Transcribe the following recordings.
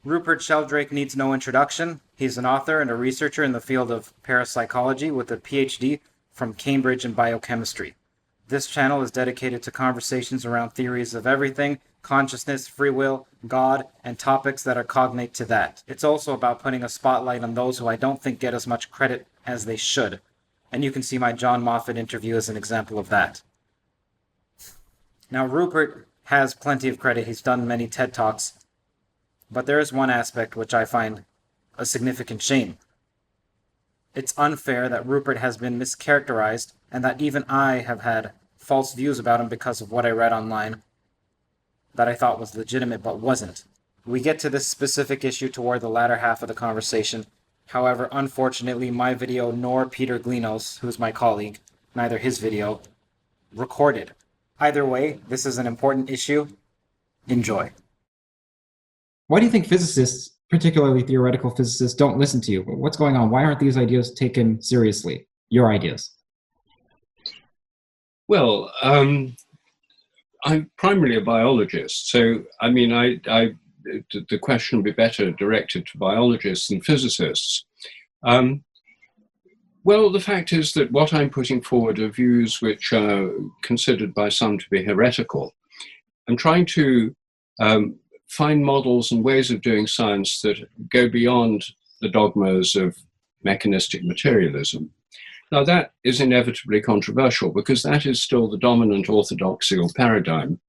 Rupert Sheldrake needs no introduction. He's an author and a researcher in the field of parapsychology with a PhD from Cambridge in biochemistry. This channel is dedicated to conversations around theories of everything, consciousness, free will, God, and topics that are cognate to that. It's also about putting a spotlight on those who I don't think get as much credit as they should. And you can see my John Moffat interview as an example of that. Now, Rupert has plenty of credit. He's done many TED Talks. But there is one aspect which I find a significant shame. It's unfair that Rupert has been mischaracterized and that even I have had false views about him because of what I read online that I thought was legitimate but wasn't. We get to this specific issue toward the latter half of the conversation. However, unfortunately, my video nor Peter Glino's, who's my colleague, neither his video, recorded. Either way, this is an important issue. Enjoy. Why do you think physicists, particularly theoretical physicists, don't listen to you? What's going on? Why aren't these ideas taken seriously? Your ideas? Well, I'm primarily a biologist, so I mean, the question would be better directed to biologists than physicists. Well, the fact is that what I'm putting forward are views which are considered by some to be heretical. I'm trying to find models and ways of doing science that go beyond the dogmas of mechanistic materialism. Now, that is inevitably controversial because that is still the dominant orthodoxy or paradigm.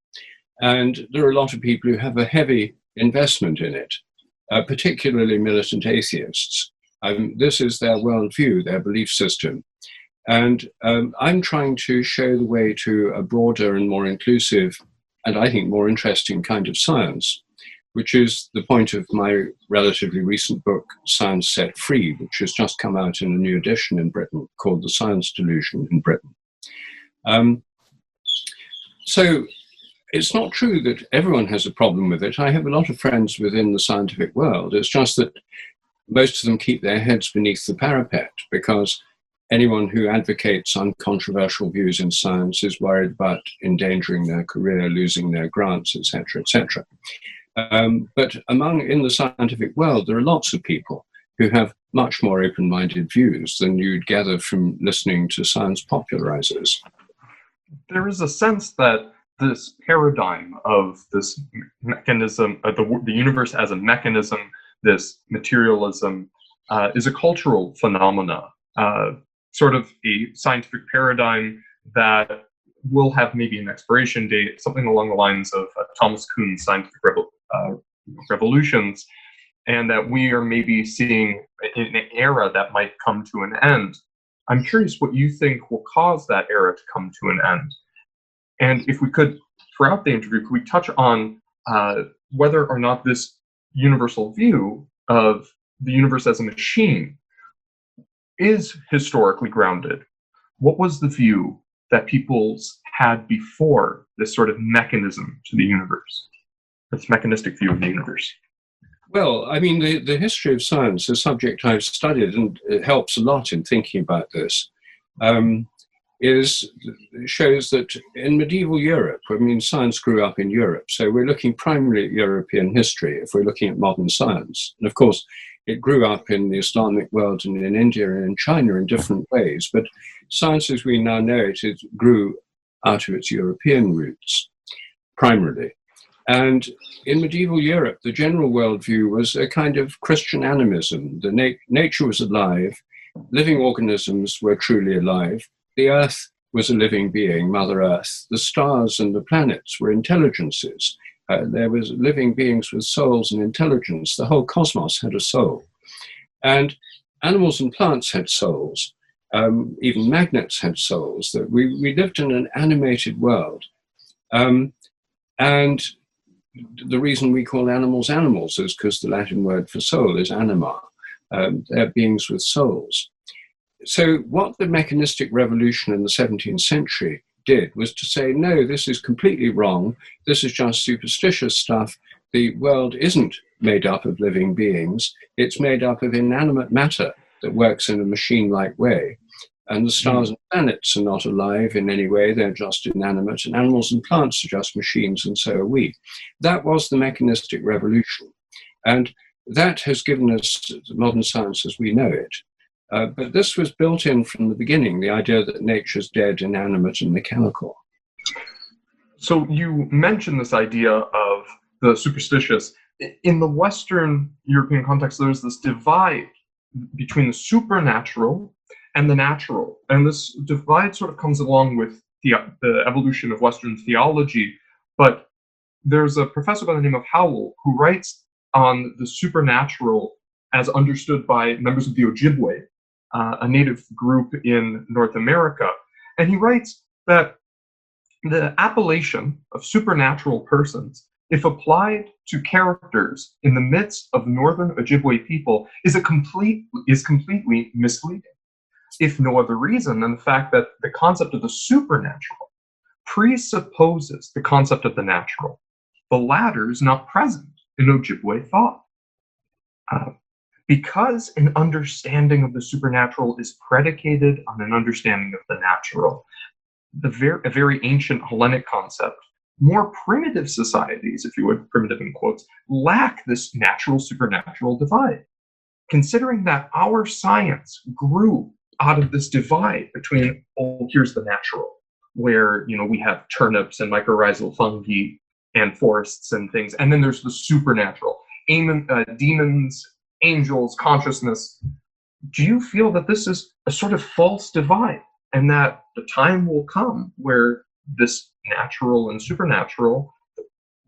And there are a lot of people who have a heavy investment in it, particularly militant atheists. This is their worldview, their belief system. And I'm trying to show the way to a broader and more inclusive, and I think more interesting kind of science, which is the point of my relatively recent book, Science Set Free, which has just come out in a new edition in Britain called The Science Delusion in Britain. So it's not true that everyone has a problem with it. I have a lot of friends within the scientific world. It's just that most of them keep their heads beneath the parapet because anyone who advocates uncontroversial views in science is worried about endangering their career, losing their grants, etc., etc. But in the scientific world, there are lots of people who have much more open-minded views than you'd gather from listening to science popularizers. There is a sense that this paradigm of this mechanism, the universe as a mechanism, this materialism, is a cultural phenomena, sort of a scientific paradigm that will have maybe an expiration date, something along the lines of Thomas Kuhn's scientific revolutions, and that we are maybe seeing an era that might come to an end. I'm curious what you think will cause that era to come to an end. And if we could, throughout the interview, could we touch on whether or not this universal view of the universe as a machine is historically grounded? What was the view that peoples had before this sort of mechanism to the universe, this mechanistic view of the universe? Well, I mean, the history of science, a subject I've studied, and it helps a lot in thinking about this, shows that in medieval Europe, I mean, science grew up in Europe, so we're looking primarily at European history if we're looking at modern science. And of course, it grew up in the Islamic world and in India and in China in different ways, but science as we now know it grew out of its European roots, primarily. And in medieval Europe, the general worldview was a kind of Christian animism. Nature was alive, living organisms were truly alive, the Earth was a living being, Mother Earth, the stars and the planets were intelligences. There was living beings with souls and intelligence. The whole cosmos had a soul. And animals and plants had souls. Even magnets had souls. That we lived in an animated world. And the reason we call animals animals is because the Latin word for soul is anima. They're beings with souls. So what the mechanistic revolution in the 17th century did was to say, no, this is completely wrong. This is just superstitious stuff. The world isn't made up of living beings. It's made up of inanimate matter that works in a machine-like way. And the stars and planets are not alive in any way. They're just inanimate. And animals and plants are just machines, and so are we. That was the mechanistic revolution. And that has given us modern science as we know it. But this was built in from the beginning, the idea that nature's dead, inanimate, and mechanical. So you mentioned this idea of the superstitious. In the Western European context, there's this divide between the supernatural and the natural. And this divide sort of comes along with the evolution of Western theology. But there's a professor by the name of Howell who writes on the supernatural as understood by members of the Ojibwe, a native group in North America. And he writes that the appellation of supernatural persons, if applied to characters in the midst of the Northern Ojibwe people, is completely misleading, if no other reason than the fact that the concept of the supernatural presupposes the concept of the natural. The latter is not present in Ojibwe thought. Because an understanding of the supernatural is predicated on an understanding of the natural, a very ancient Hellenic concept, more primitive societies, if you would, primitive in quotes, lack this natural-supernatural divide. Considering that our science grew out of this divide between, oh, here's the natural, where, you know, we have turnips and mycorrhizal fungi and forests and things, and then there's the supernatural, demons, angels, consciousness. Do you feel that this is a sort of false divide, and that the time will come where this natural and supernatural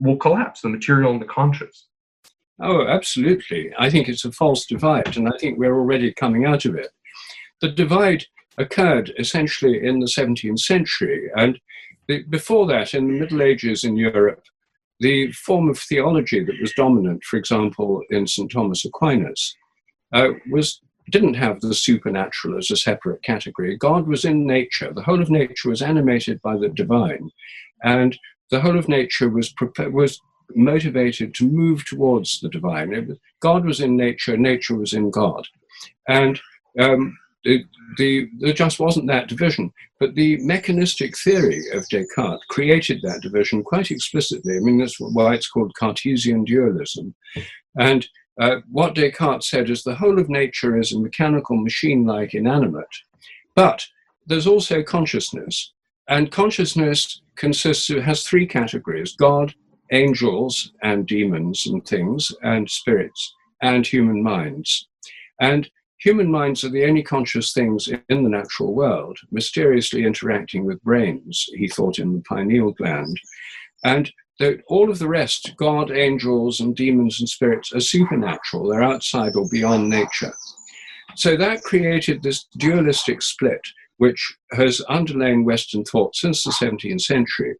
will collapse, the material and the conscious? Oh, absolutely. I think it's a false divide, and I think we're already coming out of it. The divide occurred essentially in the 17th century, and before that, in the Middle Ages in Europe, the form of theology that was dominant, for example, in St. Thomas Aquinas, didn't have the supernatural as a separate category. God was in nature. The whole of nature was animated by the divine, and the whole of nature was motivated to move towards the divine. God was in nature, nature was in God. And there just wasn't that division. But the mechanistic theory of Descartes created that division quite explicitly. I mean, that's why it's called Cartesian dualism. And what Descartes said is the whole of nature is a mechanical, machine-like, inanimate. But there's also consciousness. And consciousness has three categories: God, angels and demons and things, and spirits, and human minds. And human minds are the only conscious things in the natural world, mysteriously interacting with brains, he thought, in the pineal gland. And all of the rest, God, angels, and demons and spirits, are supernatural. They're outside or beyond nature. So that created this dualistic split, which has underlain Western thought since the 17th century.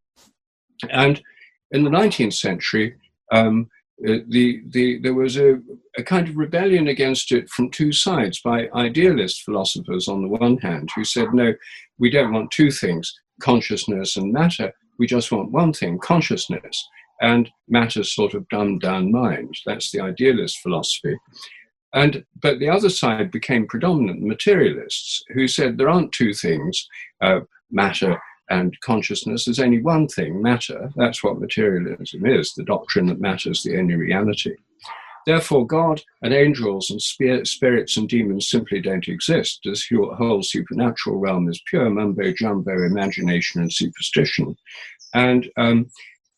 And in the 19th century, there was a kind of rebellion against it from two sides by idealist philosophers on the one hand, who said, no, we don't want two things, consciousness and matter. We just want one thing, consciousness, and matter's sort of dumbed down mind. That's the idealist philosophy. But the other side became predominant materialists, who said there aren't two things, matter and consciousness. There's only one thing, matter. That's what materialism is, the doctrine that matter is the only reality. Therefore, God and angels and spirits and demons simply don't exist. This whole supernatural realm is pure mumbo-jumbo imagination and superstition. And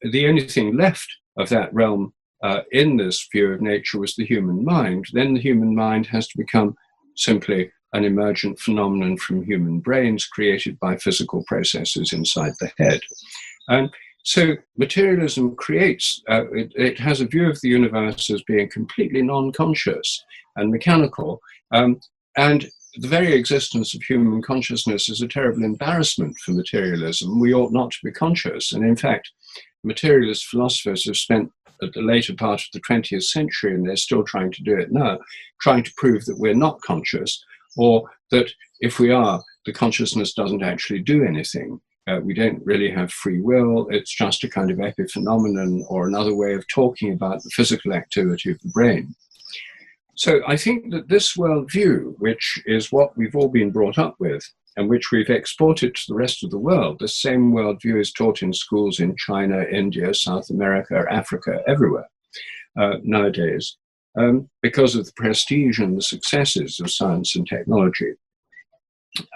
the only thing left of that realm in this view of nature was the human mind. Then the human mind has to become simply an emergent phenomenon from human brains created by physical processes inside the head. And so materialism creates, it has a view of the universe as being completely non-conscious and mechanical. And the very existence of human consciousness is a terrible embarrassment for materialism. We ought not to be conscious. And in fact, materialist philosophers have spent at the later part of the 20th century, and they're still trying to do it now, trying to prove that we're not conscious, or that if we are, the consciousness doesn't actually do anything. We don't really have free will. It's just a kind of epiphenomenon or another way of talking about the physical activity of the brain. So I think that this worldview, which is what we've all been brought up with and which we've exported to the rest of the world, the same worldview is taught in schools in China, India, South America, Africa, everywhere nowadays. because of the prestige and the successes of science and technology.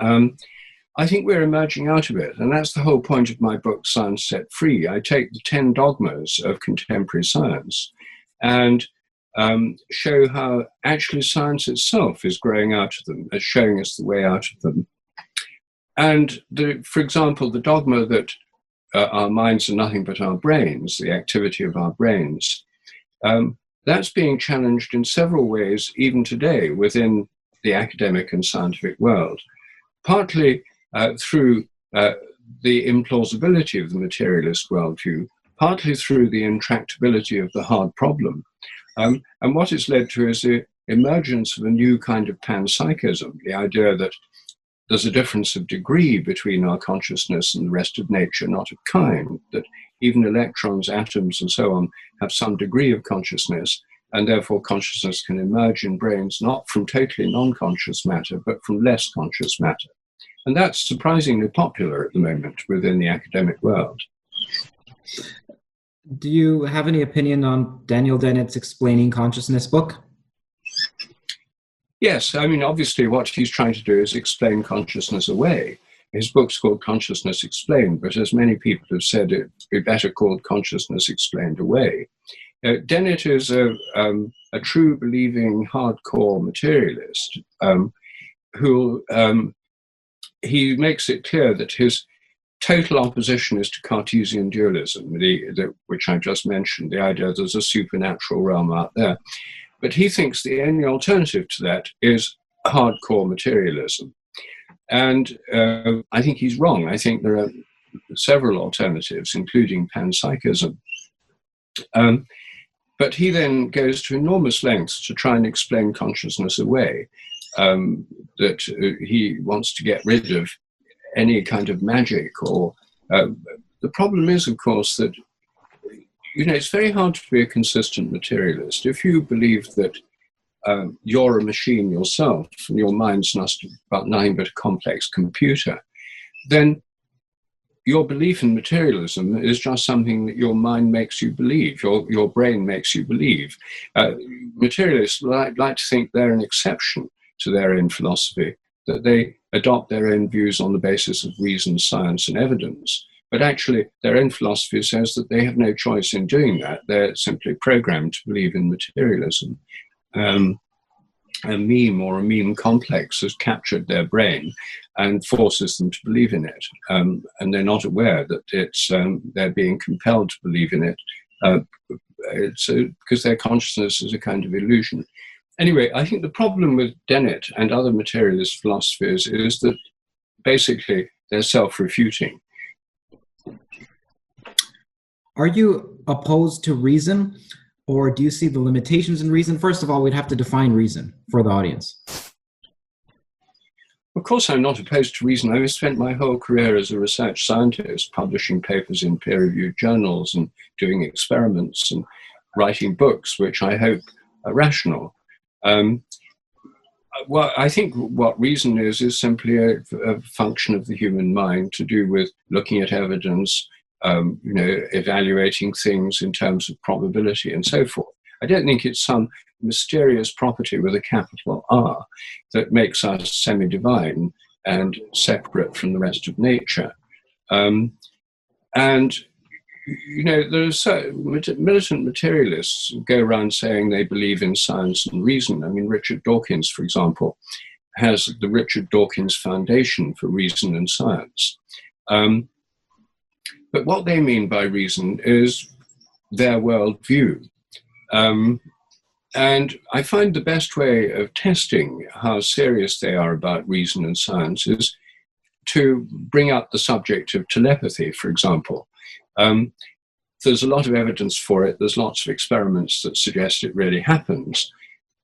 I think we're emerging out of it, and that's the whole point of my book, Science Set Free. I take the 10 dogmas of contemporary science and show how actually science itself is growing out of them, is showing us the way out of them. And for example, the dogma that our minds are nothing but our brains, the activity of our brains, that's being challenged in several ways even today within the academic and scientific world, partly through the implausibility of the materialist worldview, partly through the intractability of the hard problem. And what it's led to is the emergence of a new kind of panpsychism, the idea that there's a difference of degree between our consciousness and the rest of nature, not of kind, that even electrons, atoms, and so on have some degree of consciousness, and therefore consciousness can emerge in brains not from totally non-conscious matter, but from less conscious matter. And that's surprisingly popular at the moment within the academic world. Do you have any opinion on Daniel Dennett's Explaining Consciousness book? Yes, I mean, obviously what he's trying to do is explain consciousness away. His book's called Consciousness Explained, but as many people have said, it'd be better called Consciousness Explained Away. Dennett is a true believing hardcore materialist who he makes it clear that his total opposition is to Cartesian dualism, which I just mentioned, the idea there's a supernatural realm out there. But he thinks the only alternative to that is hardcore materialism. And I think he's wrong. I think there are several alternatives, including panpsychism. But he then goes to enormous lengths to try and explain consciousness away, that he wants to get rid of any kind of magic. Or the problem is, of course, that it's very hard to be a consistent materialist. If you believe that you're a machine yourself and your mind's nothing but a complex computer, then your belief in materialism is just something that your mind makes you believe, your brain makes you believe. Materialists like to think they're an exception to their own philosophy, that they adopt their own views on the basis of reason, science, and evidence. But actually, their own philosophy says that they have no choice in doing that. They're simply programmed to believe in materialism. A meme or a meme complex has captured their brain and forces them to believe in it. And they're not aware that they're being compelled to believe in it because their consciousness is a kind of illusion. Anyway, I think the problem with Dennett and other materialist philosophies is that basically they're self-refuting. Are you opposed to reason, or do you see the limitations in reason? First of all, we'd have to define reason for the audience. Of course, I'm not opposed to reason. I've spent my whole career as a research scientist, publishing papers in peer-reviewed journals and doing experiments and writing books, which I hope are rational. Well, I think what reason is simply a function of the human mind to do with looking at evidence, evaluating things in terms of probability and so forth. I don't think it's some mysterious property with a capital R that makes us semi-divine and separate from the rest of nature. There are militant materialists who go around saying they believe in science and reason. I mean, Richard Dawkins, for example, has the Richard Dawkins Foundation for Reason and Science. But what they mean by reason is their worldview. And I find the best way of testing how serious they are about reason and science is to bring up the subject of telepathy, for example. There's a lot of evidence for it. There's lots of experiments that suggest it really happens.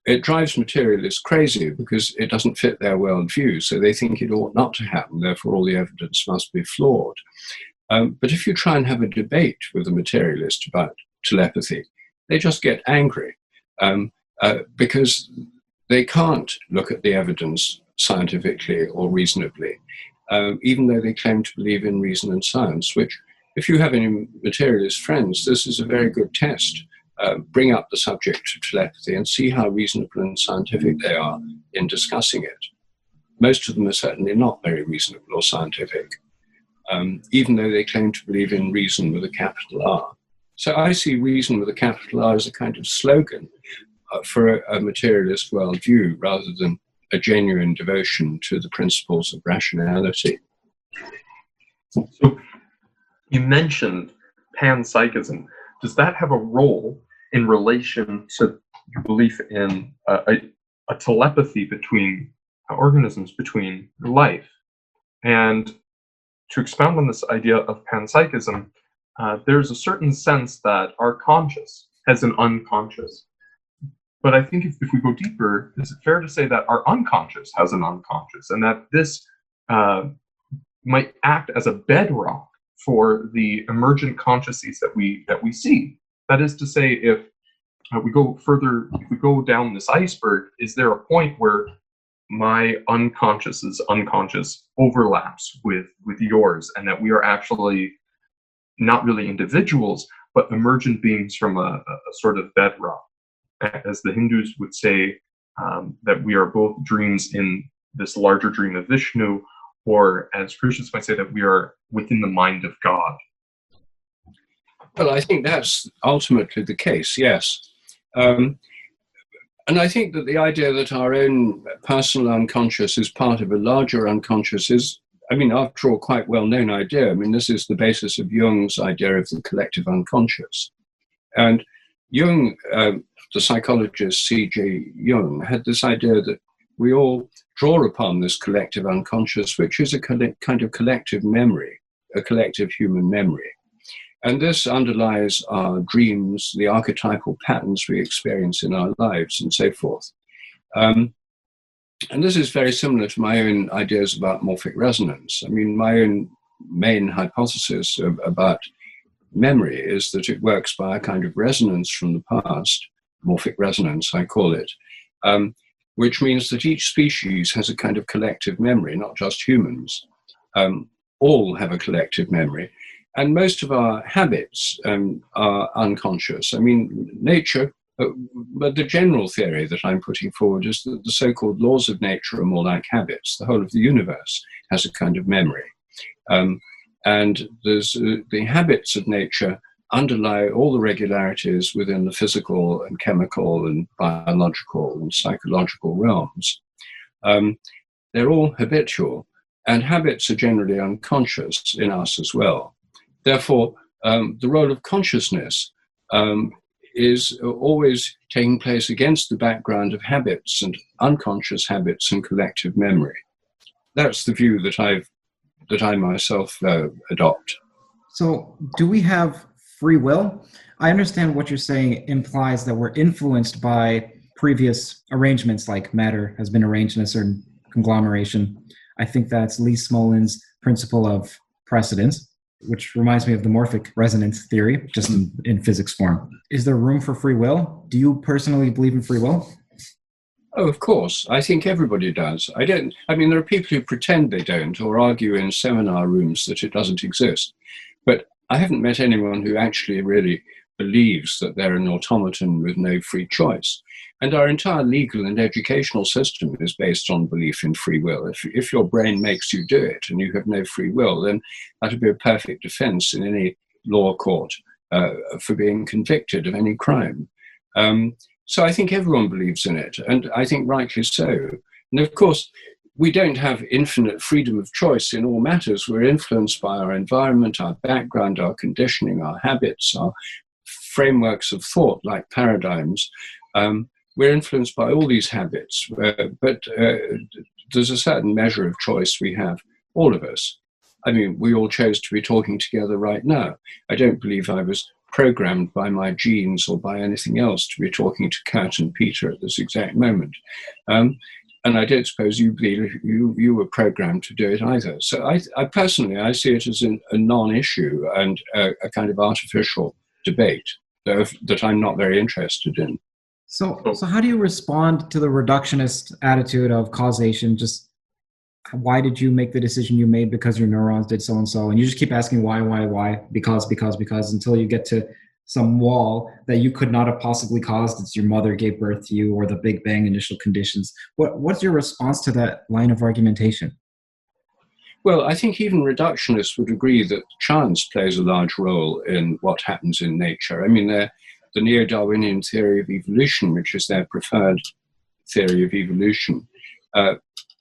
It drives materialists crazy because it doesn't fit their worldview, so they think it ought not to happen, therefore all the evidence must be flawed. But if you try and have a debate with a materialist about telepathy, they just get angry because they can't look at the evidence scientifically or reasonably, even though they claim to believe in reason and science, which, if you have any materialist friends, this is a very good test bring up the subject of telepathy and see how reasonable and scientific they are in discussing it. Most of them are certainly not very reasonable or scientific, even though they claim to believe in reason with a capital R. So I see reason with a capital R as a kind of slogan for a materialist worldview rather than a genuine devotion to the principles of rationality. So you mentioned panpsychism. Does that have a role in relation to your belief in a telepathy between organisms, between life? And to expound on this idea of panpsychism, there's a certain sense that our conscious has an unconscious. But I think if we go deeper, is it fair to say that our unconscious has an unconscious, and that this might act as a bedrock for the emergent consciousness that we see? That is to say, if we go further, if we go down this iceberg, is there a point where my unconscious's unconscious overlaps with yours, and that we are actually not really individuals, but emergent beings from a sort of bedrock? As the Hindus would say, that we are both dreams in this larger dream of Vishnu, or as Christians might say, that we are within the mind of God. Well, I think that's ultimately the case, yes. And I think that the idea that our own personal unconscious is part of a larger unconscious is, I mean, after all, quite well-known idea. I mean, this is the basis of Jung's idea of the collective unconscious. And Jung, the psychologist C.J. Jung, had this idea that we all draw upon this collective unconscious, which is a kind of collective memory, a collective human memory. And this underlies our dreams, the archetypal patterns we experience in our lives, and so forth. And this is very similar to my own ideas about morphic resonance. I mean, my own main hypothesis about memory is that it works by a kind of resonance from the past, morphic resonance, I call it, which means that each species has a kind of collective memory, not just humans. All have a collective memory. And most of our habits are unconscious. I mean, nature, but the general theory that I'm putting forward is that the so-called laws of nature are more like habits. The whole of the universe has a kind of memory. And there's the habits of nature underlie all the regularities within the physical and chemical and biological and psychological realms. They're all habitual, and habits are generally unconscious in us as well. Therefore, the role of consciousness is always taking place against the background of habits and unconscious habits and collective memory. That's the view that I myself adopt. So, do we have free will? I understand what you're saying implies that we're influenced by previous arrangements, like matter has been arranged in a certain conglomeration. I think that's Lee Smolin's principle of precedence, which reminds me of the morphic resonance theory, just in physics form. Is there room for free will? Do you personally believe in free will? Oh, of course. I think everybody does. I mean, there are people who pretend they don't or argue in seminar rooms that it doesn't exist. But I haven't met anyone who actually really believes that they're an automaton with no free choice. And our entire legal and educational system is based on belief in free will. If your brain makes you do it and you have no free will, then that would be a perfect defense in any law court for being convicted of any crime. So I think everyone believes in it, and I think rightly so. And of course, we don't have infinite freedom of choice in all matters. We're influenced by our environment, our background, our conditioning, our habits, our frameworks of thought, like paradigms. We're influenced by all these habits, but there's a certain measure of choice we have, all of us. I mean, we all chose to be talking together right now. I don't believe I was programmed by my genes or by anything else to be talking to Kurt and Peter at this exact moment. And I don't suppose you believe you were programmed to do it either. So I personally, I see it as a non-issue and a kind of artificial debate that I'm not very interested in. So how do you respond to the reductionist attitude of causation? Just why did you make the decision you made because your neurons did so-and-so? And you just keep asking why, because, until you get to some wall that you could not have possibly caused. It's your mother gave birth to you, or the Big Bang initial conditions. What's your response to that line of argumentation? Well, I think even reductionists would agree that chance plays a large role in what happens in nature. I mean, the neo-Darwinian theory of evolution, which is their preferred theory of evolution,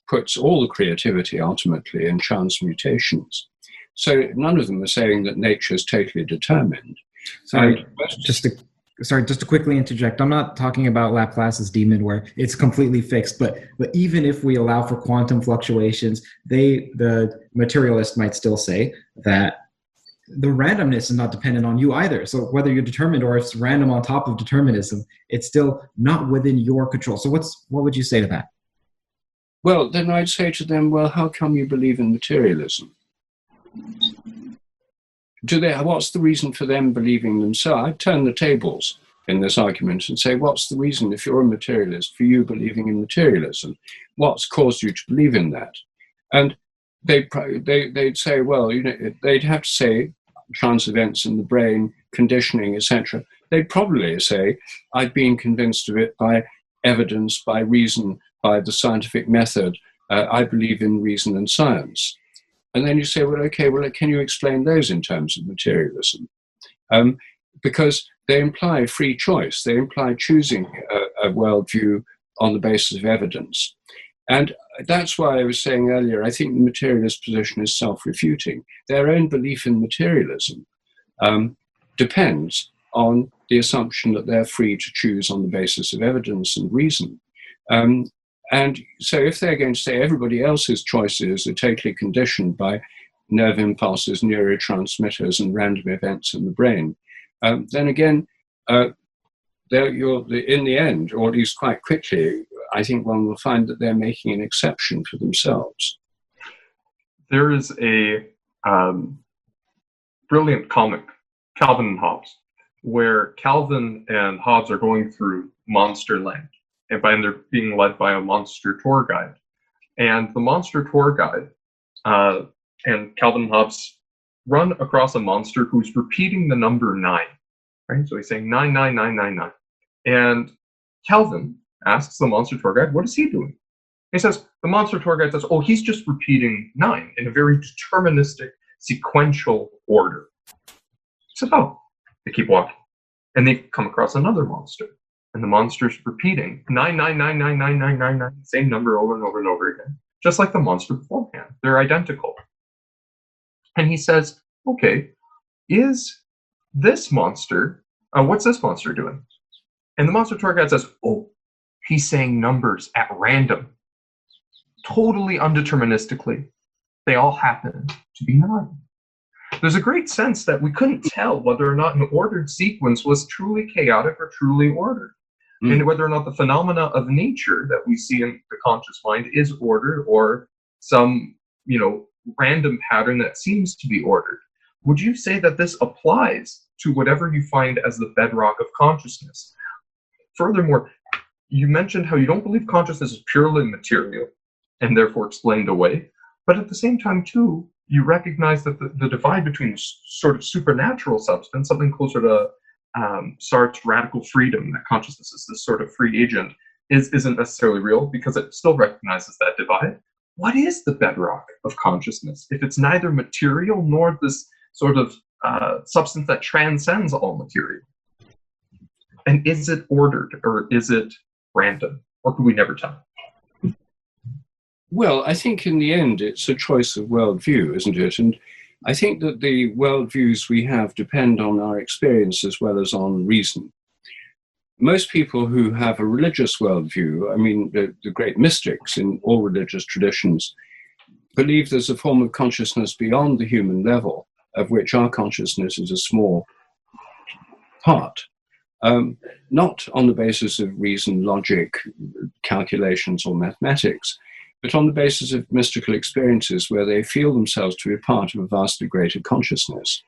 puts all the creativity ultimately in chance mutations. So none of them are saying that nature is totally determined. Sorry, just to quickly interject, I'm not talking about Laplace's demon where it's completely fixed, but even if we allow for quantum fluctuations, the materialist might still say that the randomness is not dependent on you either. So whether you're determined or it's random on top of determinism, it's still not within your control. So what would you say to that? Well, then I'd say to them, well, how come you believe in materialism? What's the reason for them believing themselves? I'd turn the tables in this argument and say, what's the reason, if you're a materialist, for you believing in materialism? What's caused you to believe in that? And they'd say, well, they'd have to say chance events in the brain, conditioning, etc. They'd probably say, I've been convinced of it by evidence, by reason, by the scientific method. I believe in reason and science. And then you say, well, okay, can you explain those in terms of materialism? Because they imply free choice. They imply choosing a worldview on the basis of evidence. And that's why I was saying earlier, I think the materialist position is self-refuting. Their own belief in materialism depends on the assumption that they're free to choose on the basis of evidence and reason. And so if they're going to say everybody else's choices are totally conditioned by nerve impulses, neurotransmitters, and random events in the brain, then again, in the end, or at least quite quickly, I think one will find that they're making an exception for themselves. There is a brilliant comic, Calvin and Hobbes, where Calvin and Hobbes are going through Monster Land. And they're being led by a monster tour guide. And the monster tour guide and Calvin and Hobbes run across a monster who's repeating the number 9, right? So he's saying 99999. And Calvin asks the monster tour guide, what is he doing? He says, the monster tour guide says, oh, he's just repeating 9 in a very deterministic, sequential order. He says, oh, they keep walking. And they come across another monster. And the monster's repeating 9999999, same number over and over and over again, just like the monster beforehand. They're identical. And he says, okay, is this monster, what's this monster doing? And the monster tour guide says, oh, he's saying numbers at random, totally undeterministically. They all happen to be 9. There's a great sense that we couldn't tell whether or not an ordered sequence was truly chaotic or truly ordered. And whether or not the phenomena of nature that we see in the conscious mind is ordered or some, random pattern that seems to be ordered. Would you say that this applies to whatever you find as the bedrock of consciousness? Furthermore, you mentioned how you don't believe consciousness is purely material and therefore explained away, but at the same time, too, you recognize that the divide between sort of supernatural substance, something closer to Sartre's radical freedom, that consciousness is this sort of free agent, isn't necessarily real because it still recognizes that divide. What is the bedrock of consciousness if it's neither material nor this sort of substance that transcends all material? And is it ordered or is it random? Or could we never tell? Well, I think in the end it's a choice of worldview, isn't it? And I think that the worldviews we have depend on our experience as well as on reason. Most people who have a religious worldview, I mean, the great mystics in all religious traditions, believe there's a form of consciousness beyond the human level, of which our consciousness is a small part. Not on the basis of reason, logic, calculations, or mathematics, but on the basis of mystical experiences where they feel themselves to be part of a vastly greater consciousness.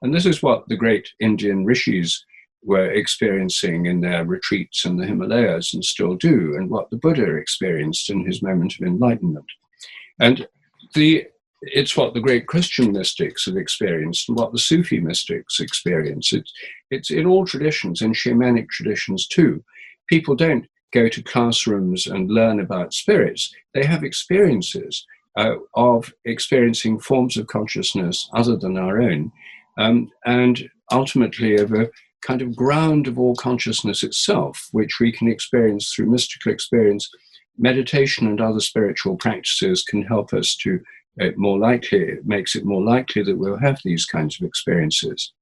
And this is what the great Indian rishis were experiencing in their retreats in the Himalayas and still do, and what the Buddha experienced in his moment of enlightenment. And it's what the great Christian mystics have experienced and what the Sufi mystics experience. it's in all traditions, in shamanic traditions too. People don't go to classrooms and learn about spirits. They have experiences of experiencing forms of consciousness other than our own, and ultimately of a kind of ground of all consciousness itself, which we can experience through mystical experience. Meditation and other spiritual practices can help us to it makes it more likely that we'll have these kinds of experiences.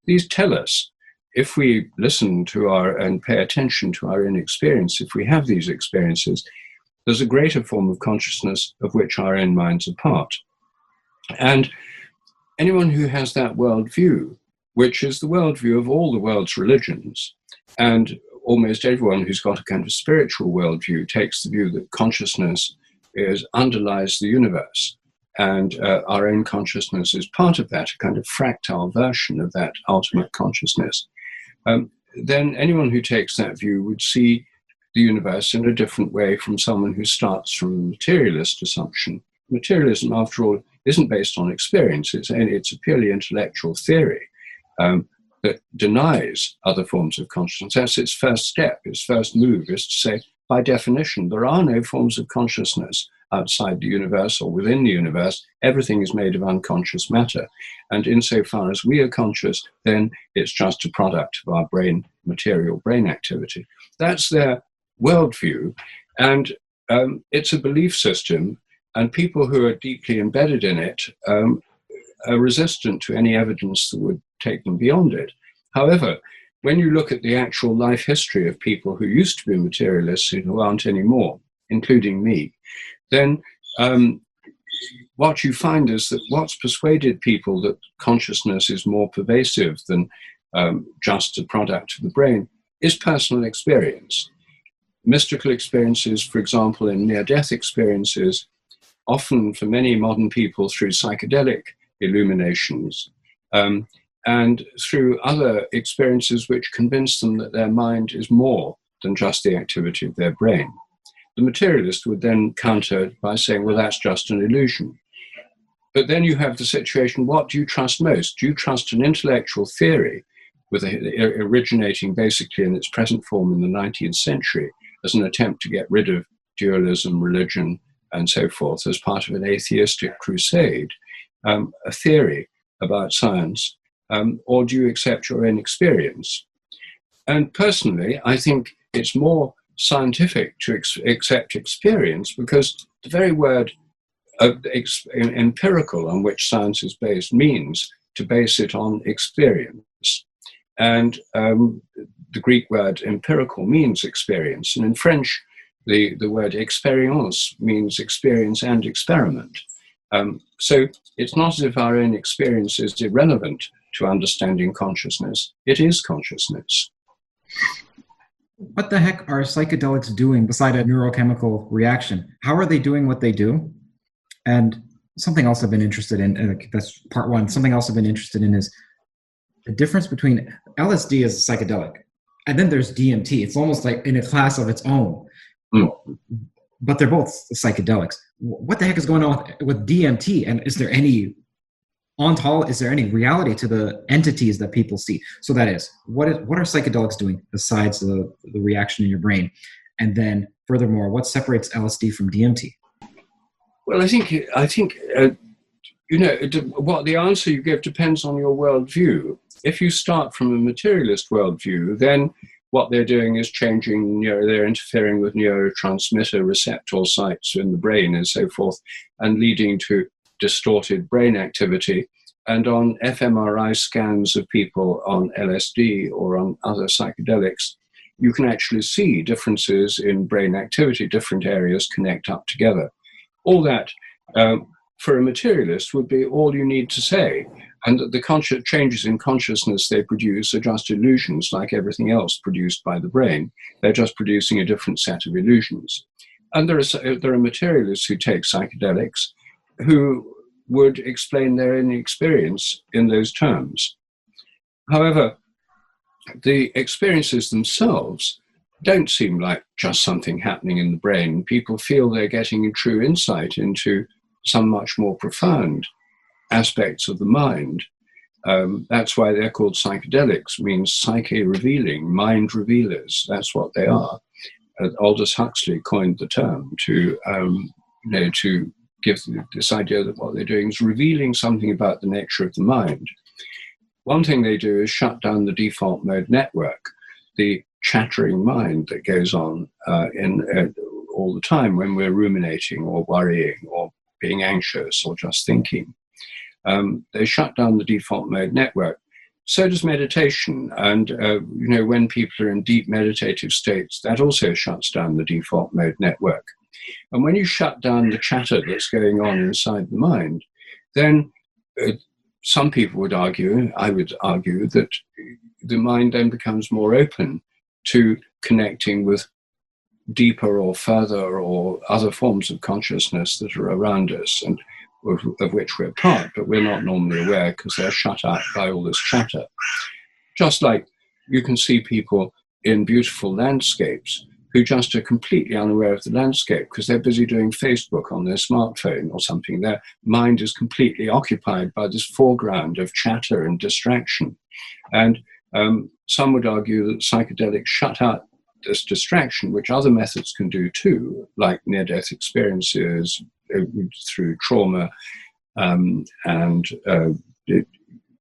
These tell us, if we listen to and pay attention to our own experience, if we have these experiences, there's a greater form of consciousness of which our own minds are part. And anyone who has that worldview, which is the worldview of all the world's religions, and almost everyone who's got a kind of spiritual worldview takes the view that consciousness underlies the universe, and our own consciousness is part of that, a kind of fractal version of that ultimate consciousness. Then anyone who takes that view would see the universe in a different way from someone who starts from a materialist assumption. Materialism, after all, isn't based on experience. It's a purely intellectual theory that denies other forms of consciousness. That's its first step. Its first move is to say, by definition, there are no forms of consciousness outside the universe or within the universe. Everything is made of unconscious matter. And insofar as we are conscious, then it's just a product of our material brain activity. That's their worldview. And it's a belief system, and people who are deeply embedded in it are resistant to any evidence that would take them beyond it. However, when you look at the actual life history of people who used to be materialists and who aren't anymore, including me, then what you find is that what's persuaded people that consciousness is more pervasive than just a product of the brain is personal experience. Mystical experiences, for example, in near-death experiences, often for many modern people through psychedelic illuminations, and through other experiences which convince them that their mind is more than just the activity of their brain. The materialist would then counter by saying, well, that's just an illusion. But then you have the situation, what do you trust most? Do you trust an intellectual theory originating basically in its present form in the 19th century as an attempt to get rid of dualism, religion, and so forth, as part of an atheistic crusade, a theory about science, or do you accept your own experience? And personally, I think it's more scientific to accept experience, because the very word empirical, on which science is based, means to base it on experience. And the Greek word empirical means experience. And in French, the word expérience means experience and experiment. So it's not as if our own experience is irrelevant to understanding consciousness. It is consciousness. What the heck are psychedelics doing beside a neurochemical reaction? How are they doing what they do? And something else I've been interested in, that's part one, something else I've been interested in is the difference between LSD as a psychedelic, and then there's DMT. It's almost like in a class of its own, but they're both psychedelics. What the heck is going on with DMT? And is there any reality to the entities that people see? So that is, what are psychedelics doing besides the reaction in your brain? And then furthermore, what separates LSD from DMT? Well, I think what the answer you give depends on your worldview. If you start from a materialist worldview, then what they're doing is changing, they're interfering with neurotransmitter receptor sites in the brain and so forth, and leading to distorted brain activity. And on fMRI scans of people on LSD or on other psychedelics, you can actually see differences in brain activity. Different areas connect up together. All that, for a materialist, would be all you need to say. And that the changes in consciousness they produce are just illusions, like everything else produced by the brain. They're just producing a different set of illusions. And there are materialists who take psychedelics who would explain their own experience in those terms. However, the experiences themselves don't seem like just something happening in the brain. People feel they're getting true insight into some much more profound aspects of the mind. That's why they're called psychedelics, means psyche revealing, mind revealers. That's what they are. Aldous Huxley coined the term to give this idea that what they're doing is revealing something about the nature of the mind. One thing they do is shut down the default mode network, the chattering mind that goes on all the time when we're ruminating or worrying or being anxious or just thinking. They shut down the default mode network. So does meditation. And, when people are in deep meditative states, that also shuts down the default mode network. And when you shut down the chatter that's going on inside the mind, then some people would argue, I would argue, that the mind then becomes more open to connecting with deeper or further or other forms of consciousness that are around us and of which we're part, but we're not normally aware because they're shut out by all this chatter. Just like you can see people in beautiful landscapes who just are completely unaware of the landscape because they're busy doing Facebook on their smartphone or something. Their mind is completely occupied by this foreground of chatter and distraction. And some would argue that psychedelics shut out this distraction, which other methods can do too, like near-death experiences through trauma and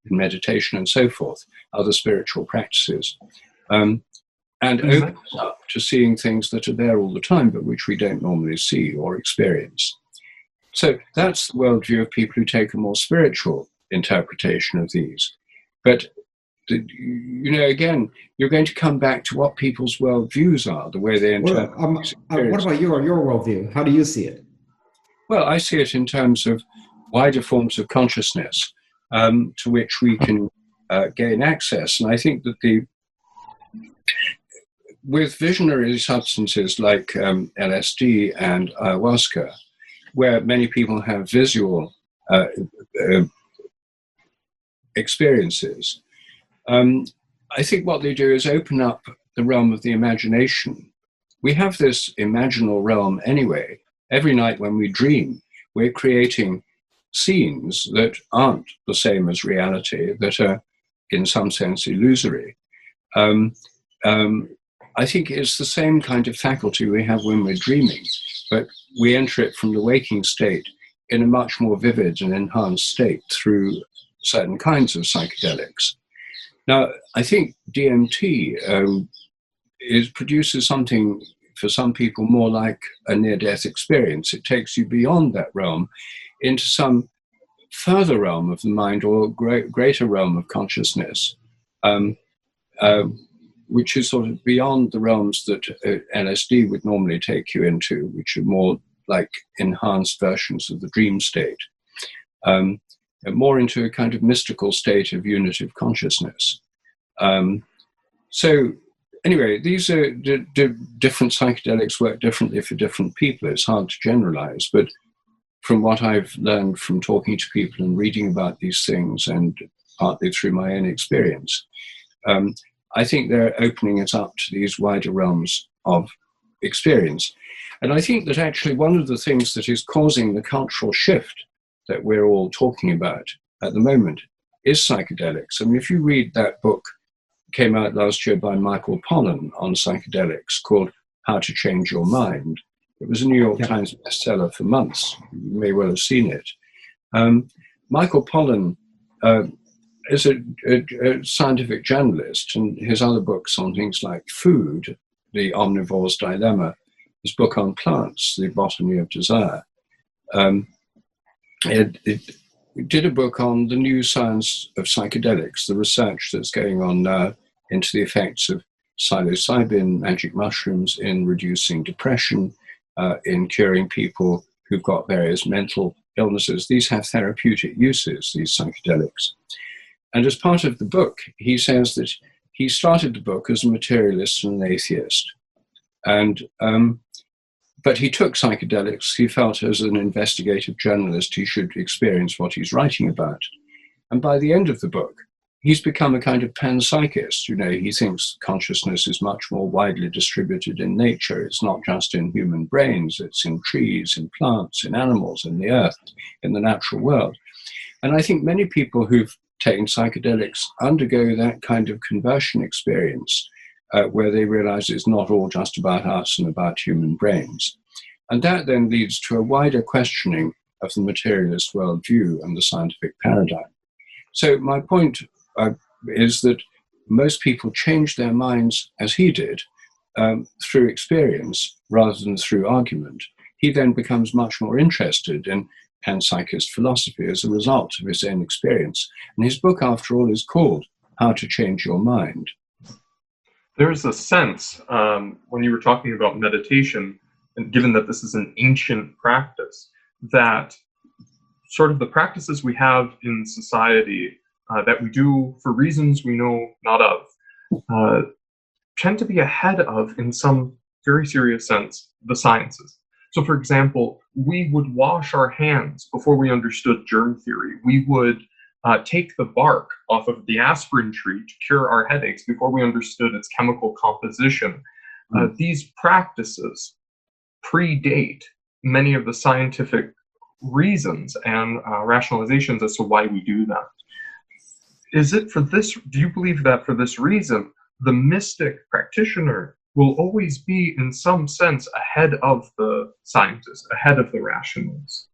meditation and so forth, other spiritual practices. And opens up to seeing things that are there all the time, but which we don't normally see or experience. So that's the worldview of people who take a more spiritual interpretation of these. But, again, you're going to come back to what people's worldviews are, the way they interpret what about your worldview? How do you see it? Well, I see it in terms of wider forms of consciousness to which we can gain access. And I think that with visionary substances like LSD and ayahuasca, where many people have visual experiences, I think what they do is open up the realm of the imagination. We have this imaginal realm anyway. Every night when we dream, we're creating scenes that aren't the same as reality, that are in some sense illusory. I think it's the same kind of faculty we have when we're dreaming, but we enter it from the waking state in a much more vivid and enhanced state through certain kinds of psychedelics. Now, I think DMT produces something for some people more like a near-death experience. It takes you beyond that realm into some further realm of the mind or greater realm of consciousness, which is sort of beyond the realms that LSD would normally take you into, which are more like enhanced versions of the dream state, more into a kind of mystical state of unitive consciousness. So anyway, these are different psychedelics work differently for different people. It's hard to generalize, but from what I've learned from talking to people and reading about these things and partly through my own experience, I think they're opening it up to these wider realms of experience. And I think that actually one of the things that is causing the cultural shift that we're all talking about at the moment is psychedelics. I mean, if you read that book, came out last year by Michael Pollan on psychedelics called How to Change Your Mind. It was a New York Times bestseller for months. You may well have seen it. Michael Pollan is a scientific journalist, and his other books on things like food, The Omnivore's Dilemma, his book on plants, The Botany of Desire. It did a book on the new science of psychedelics, the research that's going on now into the effects of psilocybin, magic mushrooms in reducing depression, in curing people who've got various mental illnesses. These have therapeutic uses, these psychedelics. And as part of the book, he says that he started the book as a materialist and an atheist. And but he took psychedelics. He felt as an investigative journalist, he should experience what he's writing about. And by the end of the book, he's become a kind of panpsychist. You know, he thinks consciousness is much more widely distributed in nature. It's not just in human brains, it's in trees, in plants, in animals, in the earth, in the natural world. And I think many people who've taking psychedelics undergo that kind of conversion experience where they realize it's not all just about us and about human brains. And that then leads to a wider questioning of the materialist worldview and the scientific paradigm. So my point is that most people change their minds, as he did, through experience rather than through argument. He then becomes much more interested in panpsychist philosophy as a result of his own experience. And his book, after all, is called How to Change Your Mind. There's a sense, when you were talking about meditation, and given that this is an ancient practice, that sort of the practices we have in society that we do for reasons we know not of, tend to be ahead of, in some very serious sense, the sciences. So, for example, we would wash our hands before we understood germ theory. We would take the bark off of the aspirin tree to cure our headaches before we understood its chemical composition. These practices predate many of the scientific reasons and rationalizations as to why we do that. Is it for this, do you believe that for this reason, the mystic practitioner will always be, in some sense, ahead of the scientists, ahead of the rationalists?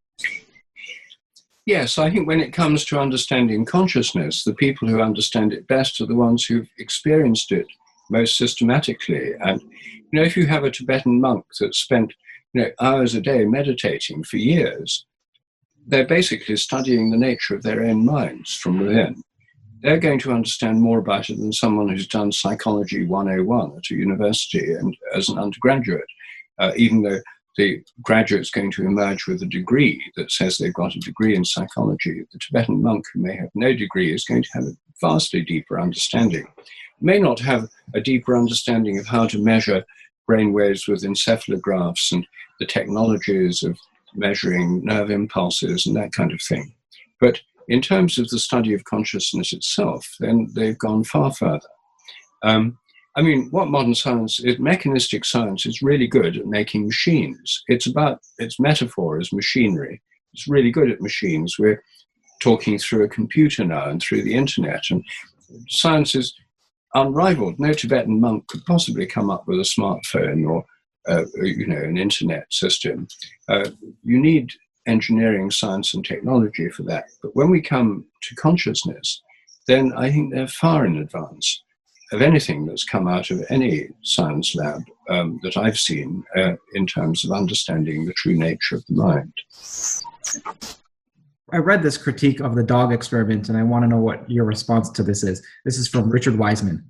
Yes, I think when it comes to understanding consciousness, the people who understand it best are the ones who've experienced it most systematically. And, you know, if you have a Tibetan monk that spent, you know, hours a day meditating for years, they're basically studying the nature of their own minds from within. They're going to understand more about it than someone who's done Psychology 101 at a university and as an undergraduate, even though the graduate's going to emerge with a degree that says they've got a degree in psychology. The Tibetan monk who may have no degree is going to have a vastly deeper understanding. May not have a deeper understanding of how to measure brainwaves with encephalographs and the technologies of measuring nerve impulses and that kind of thing. But in terms of the study of consciousness itself, then they've gone far further. I mean, what modern science is, mechanistic science is really good at making machines. Its metaphor is machinery. It's really good at machines. We're talking through a computer now and through the internet, and science is unrivaled. No Tibetan monk could possibly come up with a smartphone or an internet system. You need engineering, science, and technology for that. But when we come to consciousness, then I think they're far in advance of anything that's come out of any science lab that I've seen in terms of understanding the true nature of the mind. I read this critique of the dog experiment, and I want to know what your response to this is. This is from Richard Wiseman.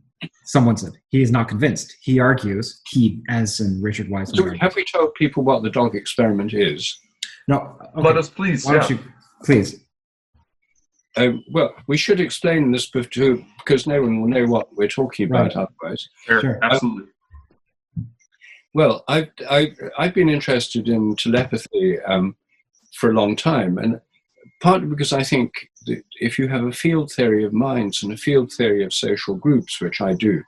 Someone said he is not convinced. He argues, he as in Richard Wiseman. So have we told people what the dog experiment is? No. Okay. Let us please. Why don't you, please. Well, we should explain this because no one will know what we're talking about otherwise. Sure. Absolutely. Well, I've been interested in telepathy for a long time, and partly because I think that if you have a field theory of minds and a field theory of social groups, which I do,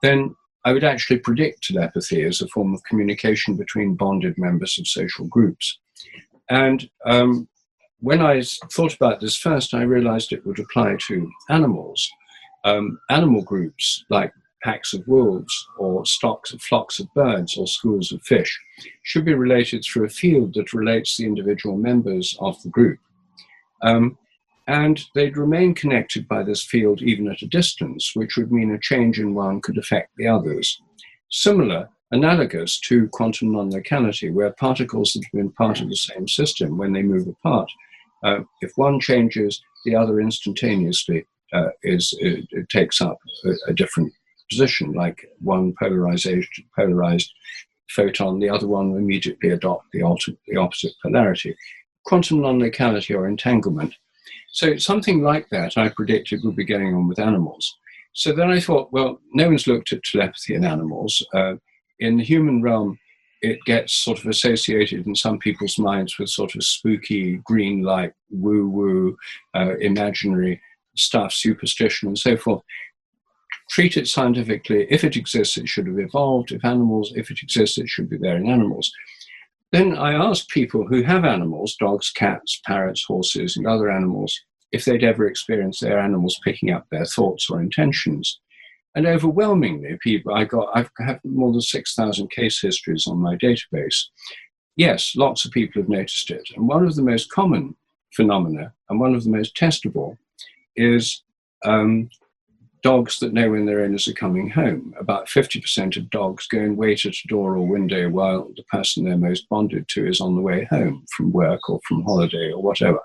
then I would actually predict telepathy as a form of communication between bonded members of social groups. And when I thought about this first, I realized it would apply to animals. Animal groups like packs of wolves or flocks of birds or schools of fish should be related through a field that relates the individual members of the group. And they'd remain connected by this field even at a distance, which would mean a change in one could affect the others. Analogous to quantum non-locality, where particles that have been part of the same system, when they move apart, if one changes, the other instantaneously it takes up a different position, like one polarized photon, the other one will immediately adopt the opposite polarity. Quantum non-locality or entanglement. So something like that I predicted would be going on with animals. So then I thought, well, no one's looked at telepathy in animals. In the human realm, it gets sort of associated in some people's minds with sort of spooky, green light, woo-woo, imaginary stuff, superstition, and so forth. Treat it scientifically. If it exists, it should have evolved. If it exists, it should be there in animals. Then I asked people who have animals, dogs, cats, parrots, horses, and other animals if they'd ever experienced their animals picking up their thoughts or intentions. And overwhelmingly, I have more than 6,000 case histories on my database. Yes, lots of people have noticed it. And one of the most common phenomena, and one of the most testable, is dogs that know when their owners are coming home. About 50% of dogs go and wait at a door or window while the person they're most bonded to is on the way home from work or from holiday or whatever.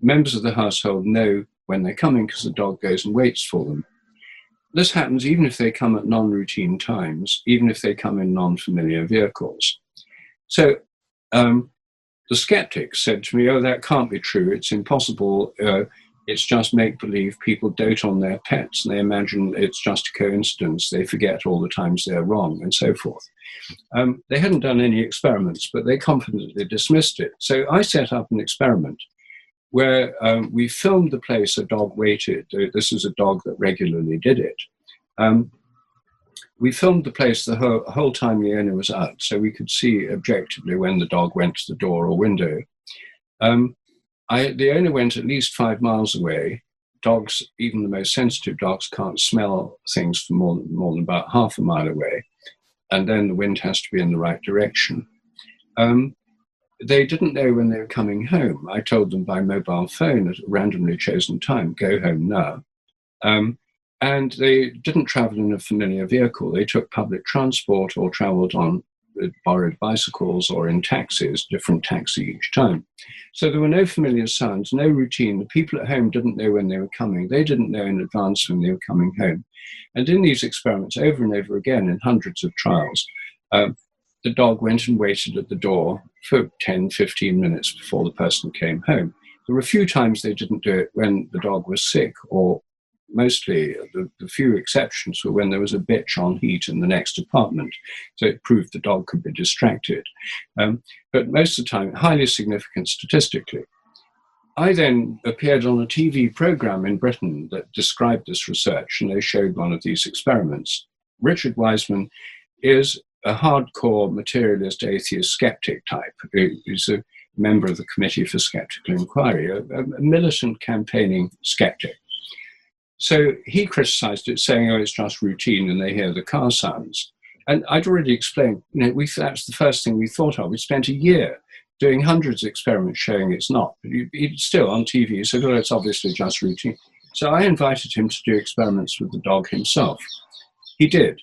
Members of the household know when they're coming because the dog goes and waits for them. This happens even if they come at non-routine times, even if they come in non-familiar vehicles. So the skeptics said to me, oh, that can't be true. It's impossible. It's just make-believe. People dote on their pets and they imagine it's just a coincidence. They forget all the times they're wrong and so forth. They hadn't done any experiments, but they confidently dismissed it. So I set up an experiment where we filmed the place a dog waited. This is a dog that regularly did it. We filmed the place the whole time the owner was out, so we could see objectively when the dog went to the door or window. The owner went at least 5 miles away. Dogs, even the most sensitive dogs, can't smell things for more than about half a mile away, and then the wind has to be in the right direction. They didn't know when they were coming home. I told them by mobile phone at a randomly chosen time, go home now. And they didn't travel in a familiar vehicle. They took public transport or traveled on borrowed bicycles or in taxis, different taxi each time. So there were no familiar sounds, no routine. The people at home didn't know when they were coming. They didn't know in advance when they were coming home. And in these experiments, over and over again, in hundreds of trials, the dog went and waited at the door for 10, 15 minutes before the person came home. There were a few times they didn't do it when the dog was sick, or mostly the few exceptions were when there was a bitch on heat in the next apartment. So it proved the dog could be distracted. But most of the time, highly significant statistically. I then appeared on a TV program in Britain that described this research, and they showed one of these experiments. Richard Wiseman is a hardcore materialist atheist skeptic type. He's a member of the Committee for Skeptical Inquiry, a militant campaigning skeptic. So he criticized it, saying, oh, it's just routine and they hear the car sounds. And I'd already explained, that's the first thing we thought of. We spent a year doing hundreds of experiments showing it's not. But he's still on TV. He said, well, it's obviously just routine. So I invited him to do experiments with the dog himself. He did,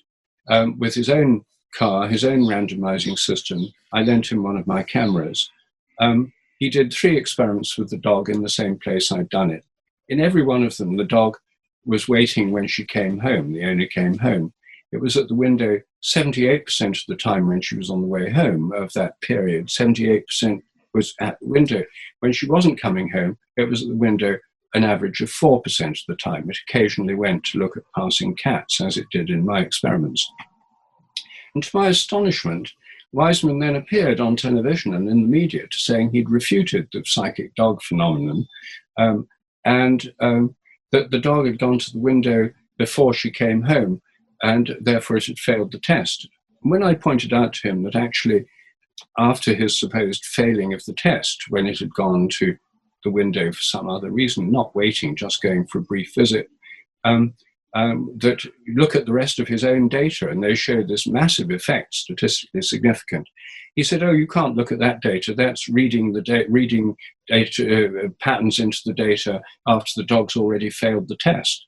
with his own car, his own randomizing system. I lent him one of my cameras. He did 3 experiments with the dog in the same place I'd done it. In every one of them, the dog was waiting when she came home, the owner came home. It was at the window 78% of the time when she was on the way home of that period. 78% was at the window. When she wasn't coming home, it was at the window an average of 4% of the time. It occasionally went to look at passing cats, as it did in my experiments. And to my astonishment, Wiseman then appeared on television and in the media to saying he'd refuted the psychic dog phenomenon, that the dog had gone to the window before she came home, and therefore it had failed the test. And when I pointed out to him that actually, after his supposed failing of the test, when it had gone to the window for some other reason, not waiting, just going for a brief visit, that look at the rest of his own data, and they showed this massive effect, statistically significant. He said, oh, you can't look at that data. That's reading data, patterns into the data after the dog's already failed the test.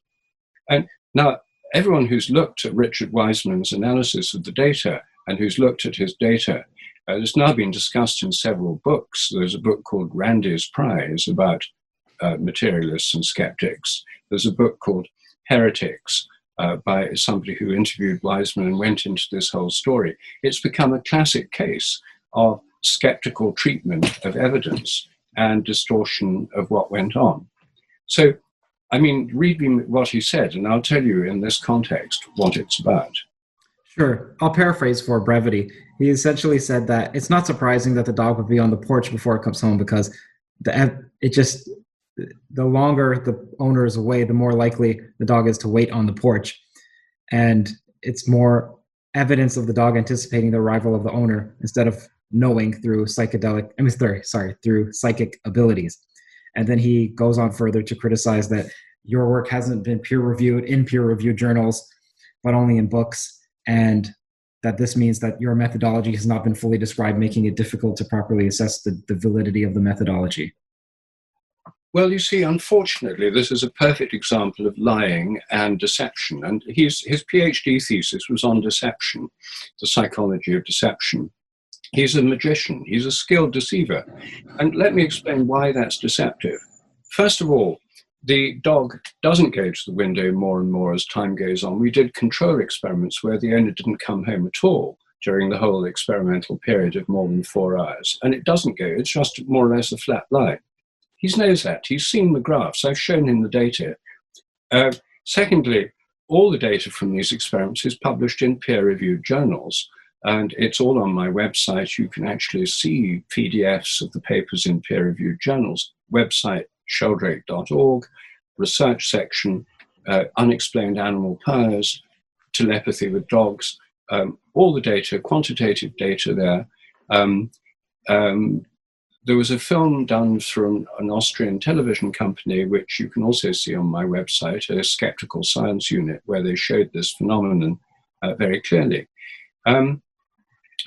And now, everyone who's looked at Richard Wiseman's analysis of the data and who's looked at his data, it's now been discussed in several books. There's a book called Randy's Prize about materialists and skeptics. There's a book called Heretics by somebody who interviewed Wiseman and went into this whole story. It's become a classic case of skeptical treatment of evidence and distortion of what went on. So, I mean, read me what he said, and I'll tell you in this context what it's about. Sure. I'll paraphrase for brevity. He essentially said that it's not surprising that the dog would be on the porch before it comes home, because the longer the owner is away, the more likely the dog is to wait on the porch. And it's more evidence of the dog anticipating the arrival of the owner instead of knowing through through psychic abilities. And then he goes on further to criticize that your work hasn't been peer-reviewed in peer-reviewed journals, but only in books, and that this means that your methodology has not been fully described, making it difficult to properly assess the validity of the methodology. Well, you see, unfortunately, this is a perfect example of lying and deception. And his PhD thesis was on deception, the psychology of deception. He's a magician. He's a skilled deceiver. And let me explain why that's deceptive. First of all, the dog doesn't go to the window more and more as time goes on. We did control experiments where the owner didn't come home at all during the whole experimental period of more than 4 hours. And it doesn't go. It's just more or less a flat line. He knows that. He's seen the graphs. I've shown him the data. Secondly, all the data from these experiments is published in peer-reviewed journals, and it's all on my website. You can actually see PDFs of the papers in peer-reviewed journals. Website, sheldrake.org, research section, unexplained animal powers, telepathy with dogs, all the data, quantitative data there. There was a film done from an Austrian television company, which you can also see on my website, a skeptical science unit, where they showed this phenomenon very clearly.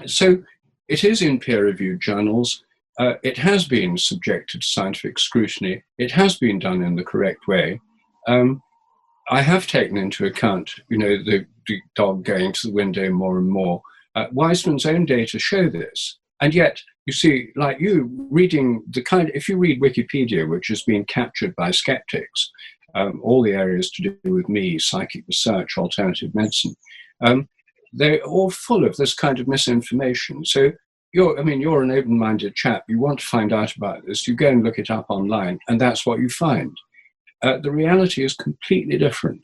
So it is in peer-reviewed journals. It has been subjected to scientific scrutiny. It has been done in the correct way. I have taken into account, the dog going to the window more and more. Wiseman's own data show this. And yet, you see, like you, reading if you read Wikipedia, which has been captured by skeptics, all the areas to do with me, psychic research, alternative medicine, they're all full of this kind of misinformation. So you're an open-minded chap. You want to find out about this. You go and look it up online, and that's what you find. The reality is completely different.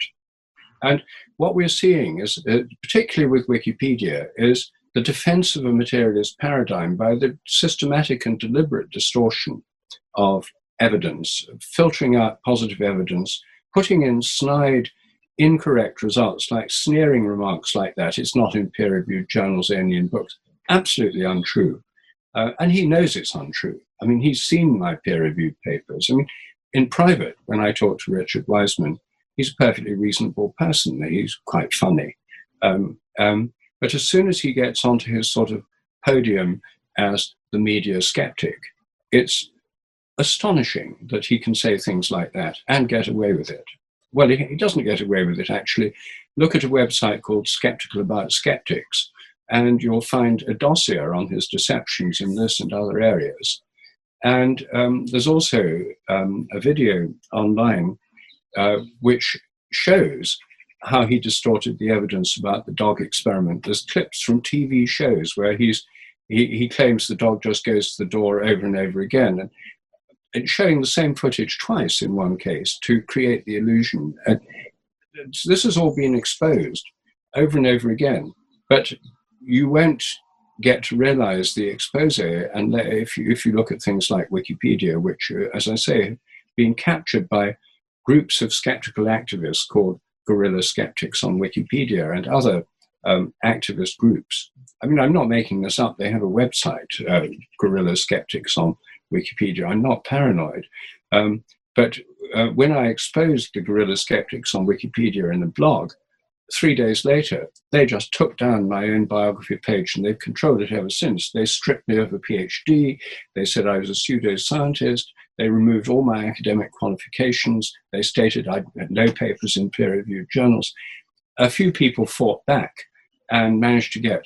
And what we're seeing is, particularly with Wikipedia, is the defense of a materialist paradigm by the systematic and deliberate distortion of evidence, filtering out positive evidence, putting in snide, incorrect results, like sneering remarks like that. It's not in peer-reviewed journals, only in books. Absolutely untrue. And he knows it's untrue. I mean, he's seen my peer-reviewed papers. I mean, in private, when I talk to Richard Wiseman, he's a perfectly reasonable person. He's quite funny. But as soon as he gets onto his sort of podium as the media skeptic, it's astonishing that he can say things like that and get away with it. Well, he doesn't get away with it, actually. Look at a website called Skeptical About Skeptics, and you'll find a dossier on his deceptions in this and other areas. And there's also a video online which shows how he distorted the evidence about the dog experiment. There's clips from TV shows where he claims the dog just goes to the door over and over again, and it's showing the same footage twice in one case to create the illusion. And this has all been exposed over and over again, but you won't get to realize the expose, and if you look at things like Wikipedia, which, as I say, have been captured by groups of skeptical activists called guerrilla skeptics on Wikipedia and other activist groups. I mean, I'm not making this up. They have a website, guerrilla skeptics on Wikipedia. I'm not paranoid. But when I exposed the guerrilla skeptics on Wikipedia in a blog, 3 days later, they just took down my own biography page, and they've controlled it ever since. They stripped me of a PhD. They said I was a pseudoscientist. They removed all my academic qualifications. They stated I had no papers in peer-reviewed journals. A few people fought back and managed to get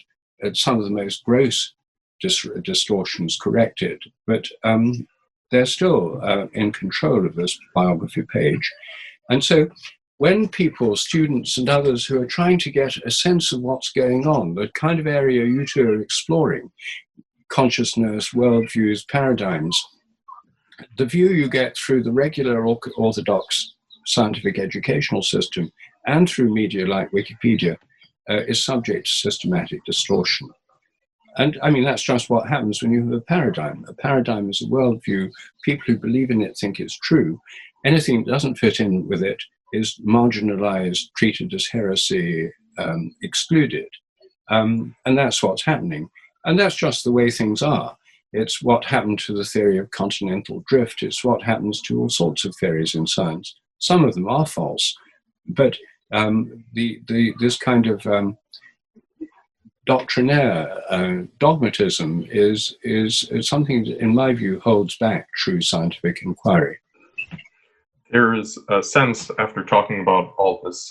some of the most gross distortions corrected, but they're still in control of this biography page. And so when people, students and others who are trying to get a sense of what's going on, the kind of area you two are exploring, consciousness, worldviews, paradigms, the view you get through the regular orthodox scientific educational system and through media like Wikipedia is subject to systematic distortion. And I mean, that's just what happens when you have a paradigm. A paradigm is a worldview. People who believe in it think it's true. Anything that doesn't fit in with it is marginalized, treated as heresy, excluded. And that's what's happening. And that's just the way things are. It's what happened to the theory of continental drift. It's what happens to all sorts of theories in science. Some of them are false, but this kind of doctrinaire dogmatism is something that, in my view, holds back true scientific inquiry. There is a sense, after talking about all this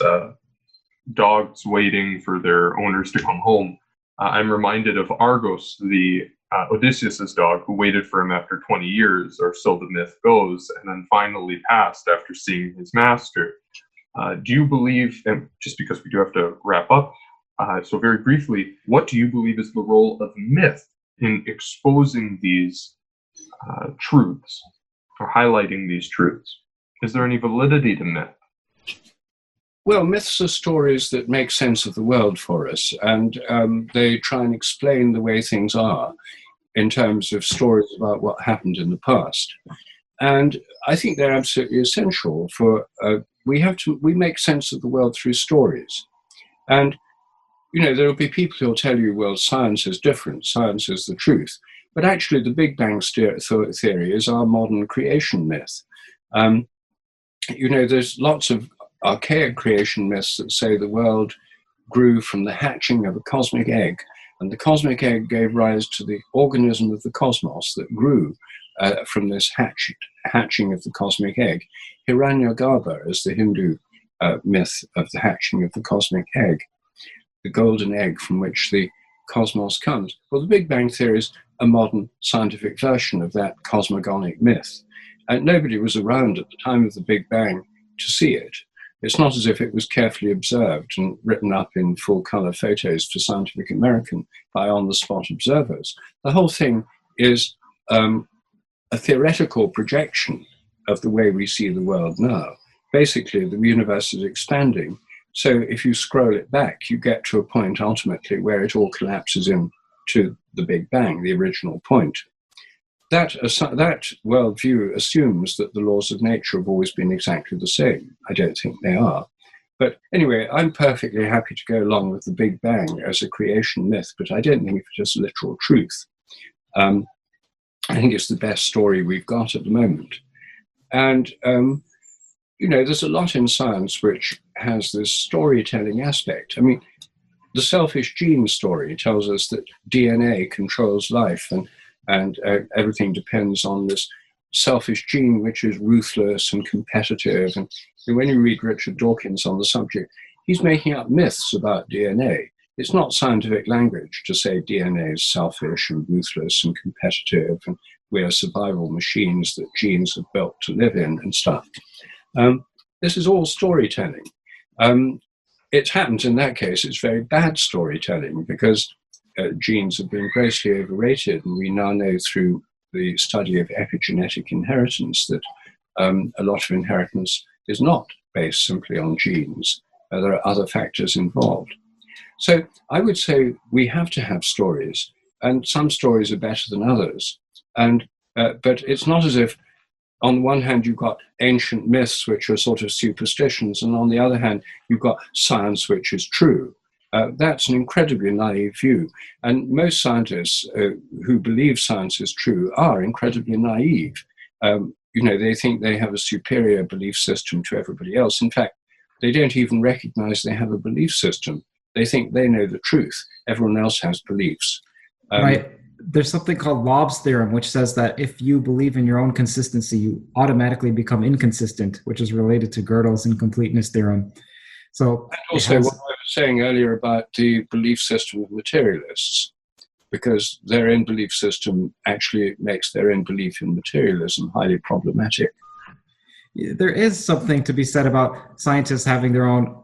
dogs waiting for their owners to come home, I'm reminded of Argos, the Odysseus's dog, who waited for him after 20 years, or so the myth goes, and then finally passed after seeing his master. Do you believe, and just because we do have to wrap up, so very briefly, what do you believe is the role of myth in exposing these truths, or highlighting these truths? Is there any validity to myth? Well, myths are stories that make sense of the world for us, and they try and explain the way things are in terms of stories about what happened in the past. And I think they're absolutely essential for, we make sense of the world through stories. And, you know, there will be people who'll tell you, well, science is different, science is the truth. But actually, the Big Bang theory is our modern creation myth. You know, there's lots of archaic creation myths that say the world grew from the hatching of a cosmic egg, and the cosmic egg gave rise to the organism of the cosmos that grew from this hatching of the cosmic egg. Hiranyagarbha is the Hindu myth of the hatching of the cosmic egg, the golden egg from which the cosmos comes. Well, the Big Bang theory is a modern scientific version of that cosmogonic myth. And nobody was around at the time of the Big Bang to see it. It's not as if it was carefully observed and written up in full-color photos for Scientific American by on-the-spot observers. The whole thing is a theoretical projection of the way we see the world now. Basically, the universe is expanding. So if you scroll it back, you get to a point ultimately where it all collapses into the Big Bang, the original point. That worldview assumes that the laws of nature have always been exactly the same. I don't think they are. But anyway, I'm perfectly happy to go along with the Big Bang as a creation myth, but I don't think it's literal truth. I think it's the best story we've got at the moment. And, you know, there's a lot in science which has this storytelling aspect. I mean, the selfish gene story tells us that DNA controls life, and everything depends on this selfish gene, which is ruthless and competitive. And when you read Richard Dawkins on the subject, he's making up myths about DNA. It's not scientific language to say DNA is selfish and ruthless and competitive, and we're survival machines that genes are built to live in and stuff. This is all storytelling. It happens in that case, it's very bad storytelling, because genes have been grossly overrated, and we now know through the study of epigenetic inheritance that a lot of inheritance is not based simply on genes. There are other factors involved. So I would say we have to have stories, and some stories are better than others. And but it's not as if on the one hand you've got ancient myths which are sort of superstitions, and on the other hand you've got science which is true. That's an incredibly naive view. And most scientists who believe science is true are incredibly naive. You know, they think they have a superior belief system to everybody else. In fact, they don't even recognize they have a belief system. They think they know the truth. Everyone else has beliefs. Right. There's something called Lobb's theorem, which says that if you believe in your own consistency, you automatically become inconsistent, which is related to Gödel's incompleteness theorem. So, and also what I was saying earlier about the belief system of materialists, because their own belief system actually makes their own belief in materialism highly problematic. There is something to be said about scientists having their own,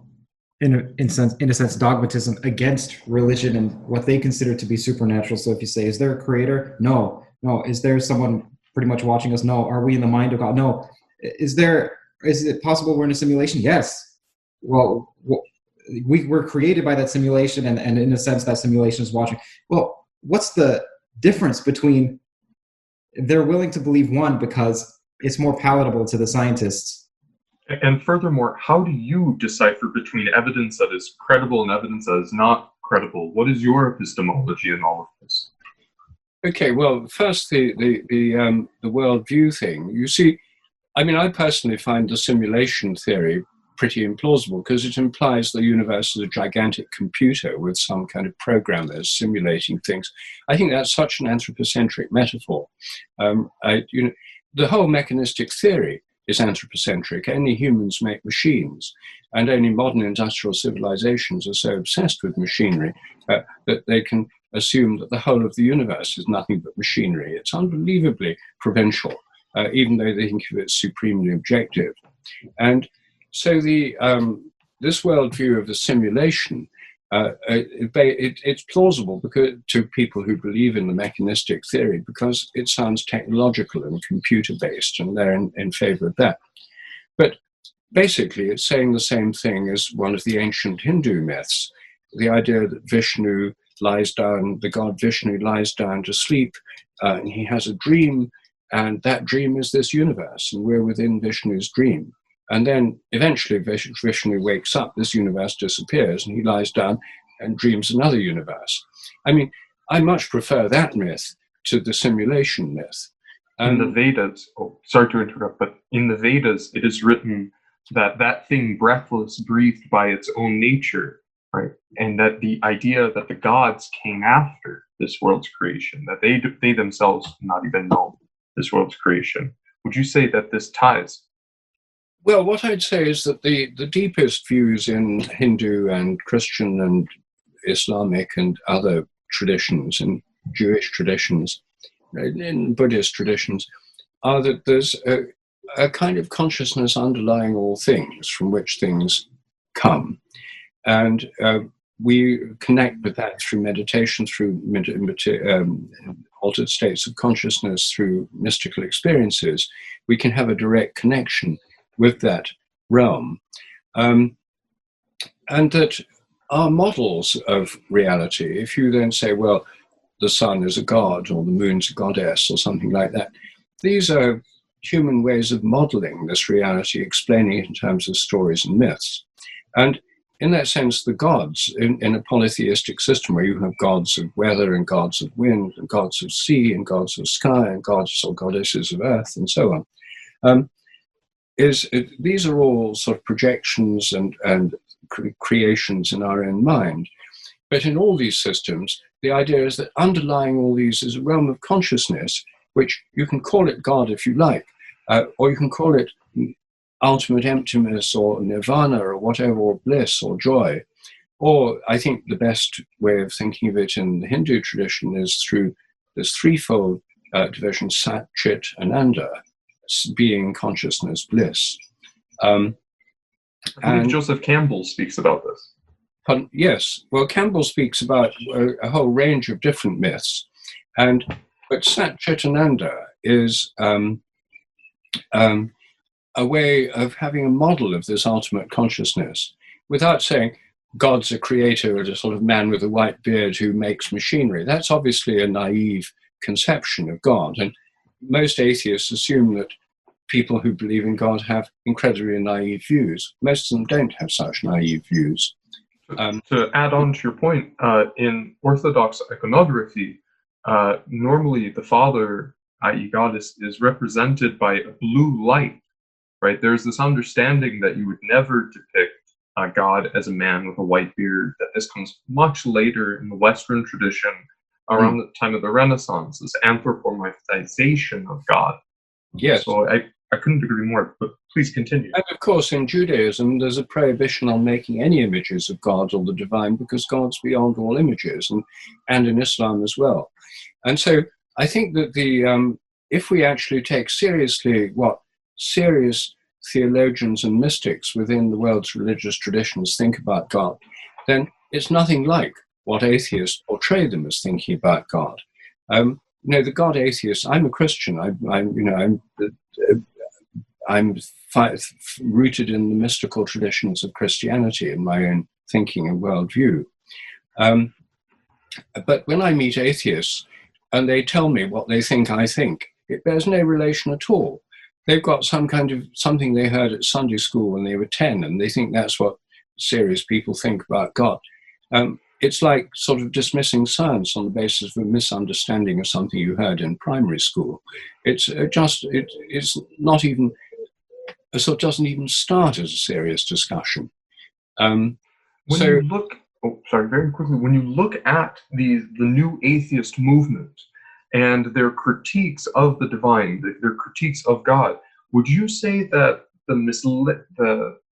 in a sense, dogmatism against religion and what they consider to be supernatural. So if you say, is there a creator? No. Is there someone pretty much watching us? No. Are we in the mind of God? No. Is it possible we're in a simulation? Yes. Well, we were created by that simulation, and in a sense, that simulation is watching. Well, what's the difference between they're willing to believe one because it's more palatable to the scientists? And furthermore, how do you decipher between evidence that is credible and evidence that is not credible? What is your epistemology in all of this? Okay, well, first the worldview thing. You see, I mean, I personally find the simulation theory pretty implausible because it implies the universe is a gigantic computer with some kind of programmers simulating things. I think that's such an anthropocentric metaphor. The whole mechanistic theory is anthropocentric. Only humans make machines, and only modern industrial civilizations are so obsessed with machinery that they can assume that the whole of the universe is nothing but machinery. It's unbelievably provincial, even though they think of it as supremely objective. And so this worldview of the simulation, it's plausible to people who believe in the mechanistic theory because it sounds technological and computer-based, and they're in favor of that. But basically, it's saying the same thing as one of the ancient Hindu myths, the idea that Vishnu lies down, the god Vishnu lies down to sleep, and he has a dream, and that dream is this universe, and we're within Vishnu's dream. And then eventually Vishnu wakes up, this universe disappears, and he lies down and dreams another universe. I mean, I much prefer that myth to the simulation myth. In the Vedas, sorry to interrupt, but in the Vedas, it is written that that thing breathless breathed by its own nature, right? And that the idea that the gods came after this world's creation, that they themselves not even know this world's creation. Would you say that this ties? Well, what I'd say is that the deepest views in Hindu and Christian and Islamic and other traditions and Jewish traditions, in Buddhist traditions, are that there's a kind of consciousness underlying all things from which things come. And we connect with that through meditation, through altered states of consciousness, through mystical experiences. We can have a direct connection with that realm. And that our models of reality, if you then say, well, the sun is a god or the moon's a goddess or something like that, these are human ways of modeling this reality, explaining it in terms of stories and myths. And in that sense, the gods, in a polytheistic system where you have gods of weather and gods of wind and gods of sea and gods of sky and gods or goddesses of earth and so on, these are all sort of projections and creations in our own mind. But in all these systems, the idea is that underlying all these is a realm of consciousness, which you can call it God if you like, or you can call it ultimate emptiness or nirvana or whatever, or bliss or joy. Or I think the best way of thinking of it in the Hindu tradition is through this threefold division, Sat, Chit, Ananda, being, consciousness, bliss. I believe Joseph Campbell speaks about this. Yes, well, Campbell speaks about a whole range of different myths, but Sat Chit Ananda is a way of having a model of this ultimate consciousness, without saying God's a creator or a sort of man with a white beard who makes machinery. That's obviously a naive conception of God, and most atheists assume that people who believe in God have incredibly naive views. Most of them don't have such naive views. To add on to your point, in Orthodox iconography, normally the Father, i.e. God, is represented by a blue light, right? There's this understanding that you would never depict God as a man with a white beard, that this comes much later in the Western tradition, around the time of the Renaissance, this anthropomorphization of God. Yes. So I couldn't agree more, but please continue. And of course, in Judaism, there's a prohibition on making any images of God or the divine, because God's beyond all images, and in Islam as well. And so I think that if we actually take seriously what serious theologians and mystics within the world's religious traditions think about God, then it's nothing like what atheists portray them as thinking about God. The God atheist, I'm a Christian. I'm rooted in the mystical traditions of Christianity in my own thinking and worldview. But when I meet atheists and they tell me what they think I think, it bears no relation at all. They've got some kind of something they heard at Sunday school when they were 10, and they think that's what serious people think about God. it's like sort of dismissing science on the basis of a misunderstanding of something you heard in primary school. It's not even, so it doesn't even start as a serious discussion. When you look, very quickly, when you look at the new atheist movement and their critiques of the divine, their critiques of God, would you say that the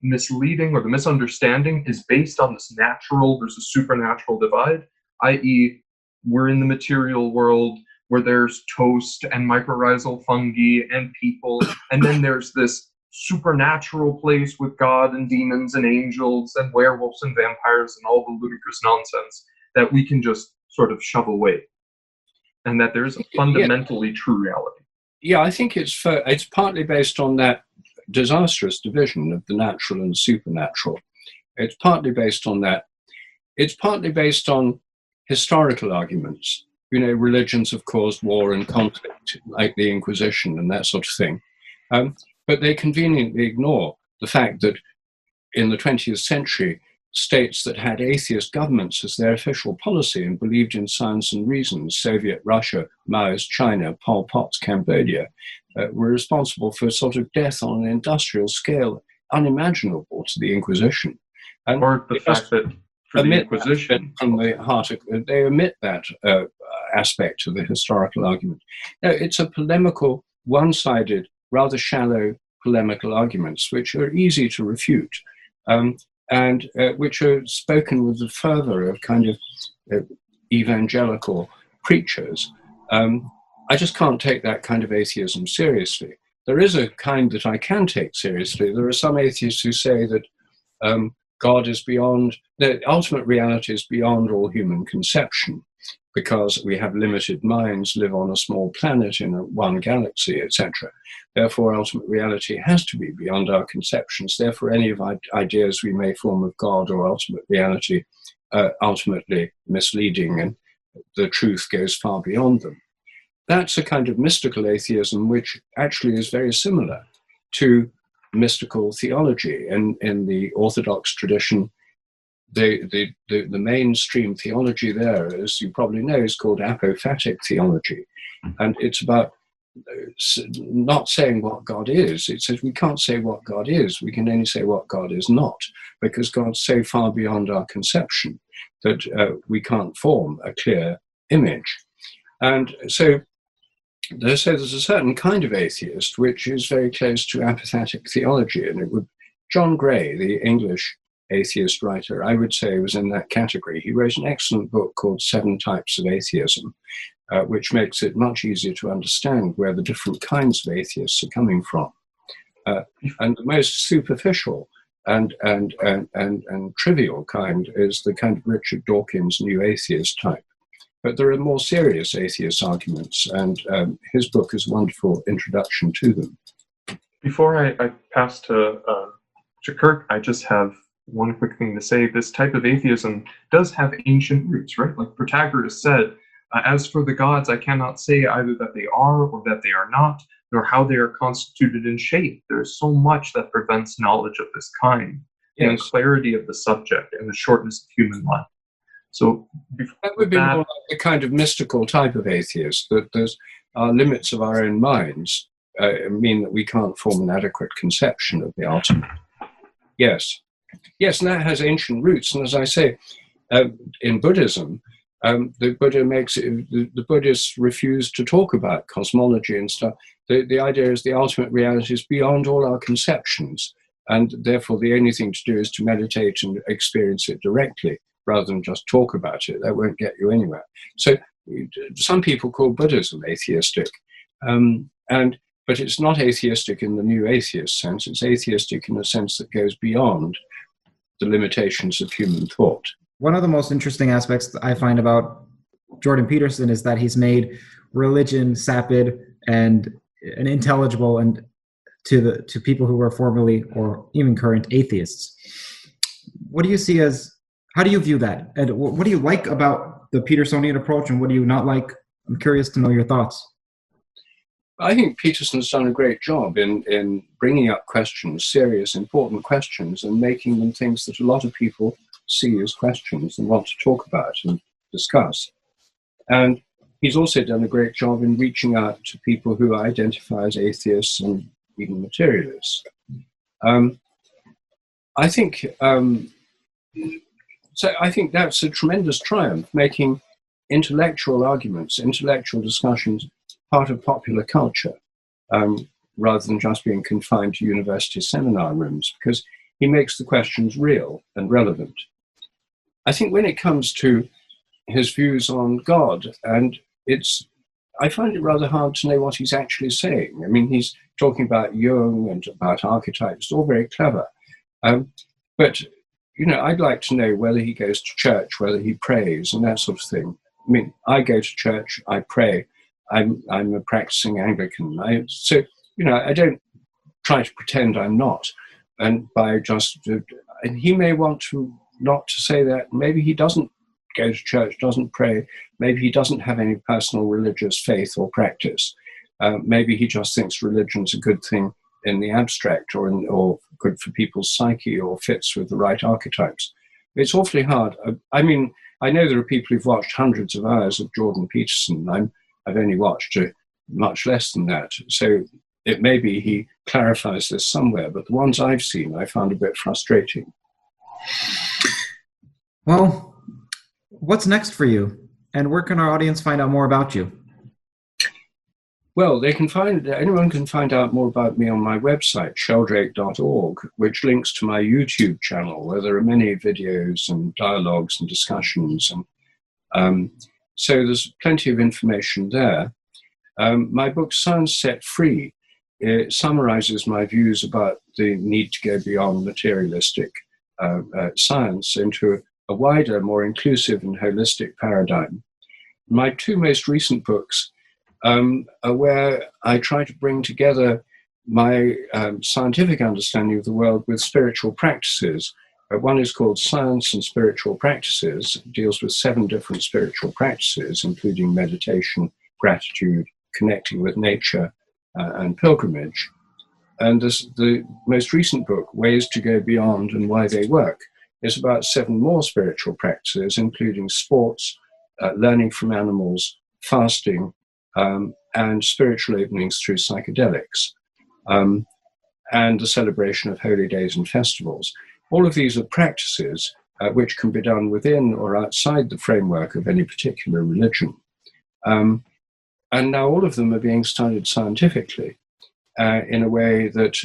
misleading or the misunderstanding is based on this natural versus supernatural divide, i.e., we're in the material world where there's toast and mycorrhizal fungi and people, and then there's this supernatural place with God and demons and angels and werewolves and vampires and all the ludicrous nonsense that we can just sort of shove away, and that there's a fundamentally true reality? Yeah, I think it's partly based on that disastrous division of the natural and the supernatural. It's partly based on that. It's partly based on historical arguments. You know, religions have caused war and conflict, like the Inquisition and that sort of thing. But they conveniently ignore the fact that in the 20th century, states that had atheist governments as their official policy and believed in science and reason, Soviet Russia, Maoist China, Pol Pot's Cambodia, were responsible for sort of death on an industrial scale unimaginable to the Inquisition. And or the fact that for the Inquisition, from the heart of, they omit that aspect of the historical argument. No, it's a polemical, one-sided, rather shallow polemical arguments which are easy to refute. And which are spoken with the fervor of kind of evangelical preachers. I just can't take that kind of atheism seriously. There is a kind that I can take seriously. There are some atheists who say that God is beyond, that ultimate reality is beyond all human conception, because we have limited minds, live on a small planet in one galaxy, etc. Therefore, ultimate reality has to be beyond our conceptions. Therefore, any of our ideas we may form of God or ultimate reality are ultimately misleading, and the truth goes far beyond them. That's a kind of mystical atheism which actually is very similar to mystical theology. In the Orthodox tradition, the mainstream theology there, as you probably know, is called apophatic theology. And it's about not saying what God is. It says we can't say what God is. We can only say what God is not, because God's so far beyond our conception that we can't form a clear image. And so there's a certain kind of atheist which is very close to apophatic theology. And it would, John Gray, the English atheist writer, I would say was in that category. He wrote an excellent book called 7 Types of Atheism, which makes it much easier to understand where the different kinds of atheists are coming from. And the most superficial and trivial kind is the kind of Richard Dawkins' New Atheist type. But there are more serious atheist arguments, and his book is a wonderful introduction to them. Before I pass to Kirk, I just have one quick thing to say. This type of atheism does have ancient roots, right? Like Protagoras said, as for the gods, I cannot say either that they are or that they are not, nor how they are constituted in shape. There is so much that prevents knowledge of this kind, the unclarity of the subject and the shortness of human life. So that would be more like a kind of mystical type of atheist, that there's limits of our own minds mean that we can't form an adequate conception of the ultimate. Yes, and that has ancient roots. And as I say, in Buddhism, the Buddha makes it, the Buddhists refuse to talk about cosmology and stuff. The idea is the ultimate reality is beyond all our conceptions, and therefore the only thing to do is to meditate and experience it directly, rather than just talk about it. That won't get you anywhere. So some people call Buddhism atheistic, but it's not atheistic in the new atheist sense. It's atheistic in a sense that goes beyond the limitations of human thought. One of the most interesting aspects that I find about Jordan Peterson is that he's made religion sapid and unintelligible and to people who were formerly or even current atheists. What do you see as, how do you view that? And what do you like about the Petersonian approach, and what do you not like? I'm curious to know your thoughts. I think Peterson's done a great job in bringing up questions, serious, important questions, and making them things that a lot of people see as questions and want to talk about and discuss. And he's also done a great job in reaching out to people who identify as atheists and even materialists. I think I think that's a tremendous triumph, making intellectual arguments, intellectual discussions part of popular culture, rather than just being confined to university seminar rooms, because he makes the questions real and relevant. I think when it comes to his views on God, and I find it rather hard to know what he's actually saying. I mean, he's talking about Jung and about archetypes, all very clever. But, you know, I'd like to know whether he goes to church, whether he prays and that sort of thing. I mean, I go to church, I pray, I'm a practicing Anglican. So, you know, I don't try to pretend I'm not. And and he may want to not to say that. Maybe he doesn't go to church, doesn't pray. Maybe he doesn't have any personal religious faith or practice. Maybe he just thinks religion's a good thing in the abstract, or good for people's psyche, or fits with the right archetypes. It's awfully hard. I mean, I know there are people who've watched hundreds of hours of Jordan Peterson. I've only watched much less than that. So it may be he clarifies this somewhere, but the ones I've seen, I found a bit frustrating. Well, what's next for you? And where can our audience find out more about you? Well, anyone can find out more about me on my website, sheldrake.org, which links to my YouTube channel, where there are many videos and dialogues and discussions. And so there's plenty of information there. My book, Science Set Free, it summarizes my views about the need to go beyond materialistic science into a wider, more inclusive and holistic paradigm. My two most recent books where I try to bring together my scientific understanding of the world with spiritual practices. One is called Science and Spiritual Practices. It deals with 7 different spiritual practices, including meditation, gratitude, connecting with nature, and pilgrimage. And the most recent book, Ways to Go Beyond and Why They Work, is about 7 more spiritual practices, including sports, learning from animals, fasting, and spiritual openings through psychedelics, and the celebration of holy days and festivals. All of these are practices which can be done within or outside the framework of any particular religion. And now all of them are being studied scientifically in a way that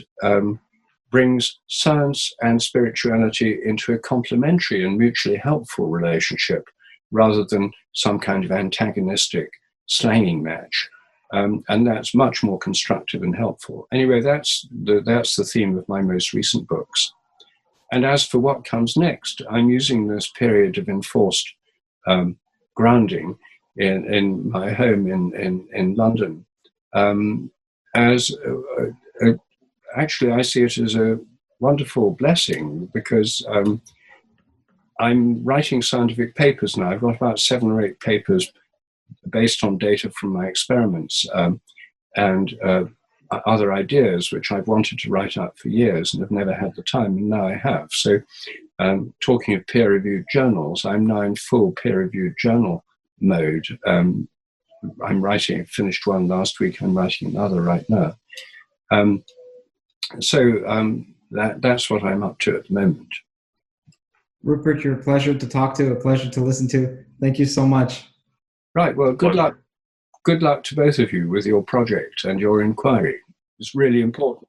brings science and spirituality into a complementary and mutually helpful relationship, rather than some kind of antagonistic slanging match, and that's much more constructive and helpful. Anyway, that's the theme of my most recent books. And as for what comes next, I'm using this period of enforced grounding in my home in London as actually I see it as a wonderful blessing, because I'm writing scientific papers now. I've got about 7 or 8 papers based on data from my experiments and other ideas which I've wanted to write out for years and have never had the time, and now I have. So talking of peer-reviewed journals, I'm now in full peer-reviewed journal mode. Finished one last week, I'm writing another right now. That's what I'm up to at the moment. Rupert, you're a pleasure to talk to, a pleasure to listen to. Thank you so much. Right, well, good luck. Good luck to both of you with your project and your inquiry. It's really important.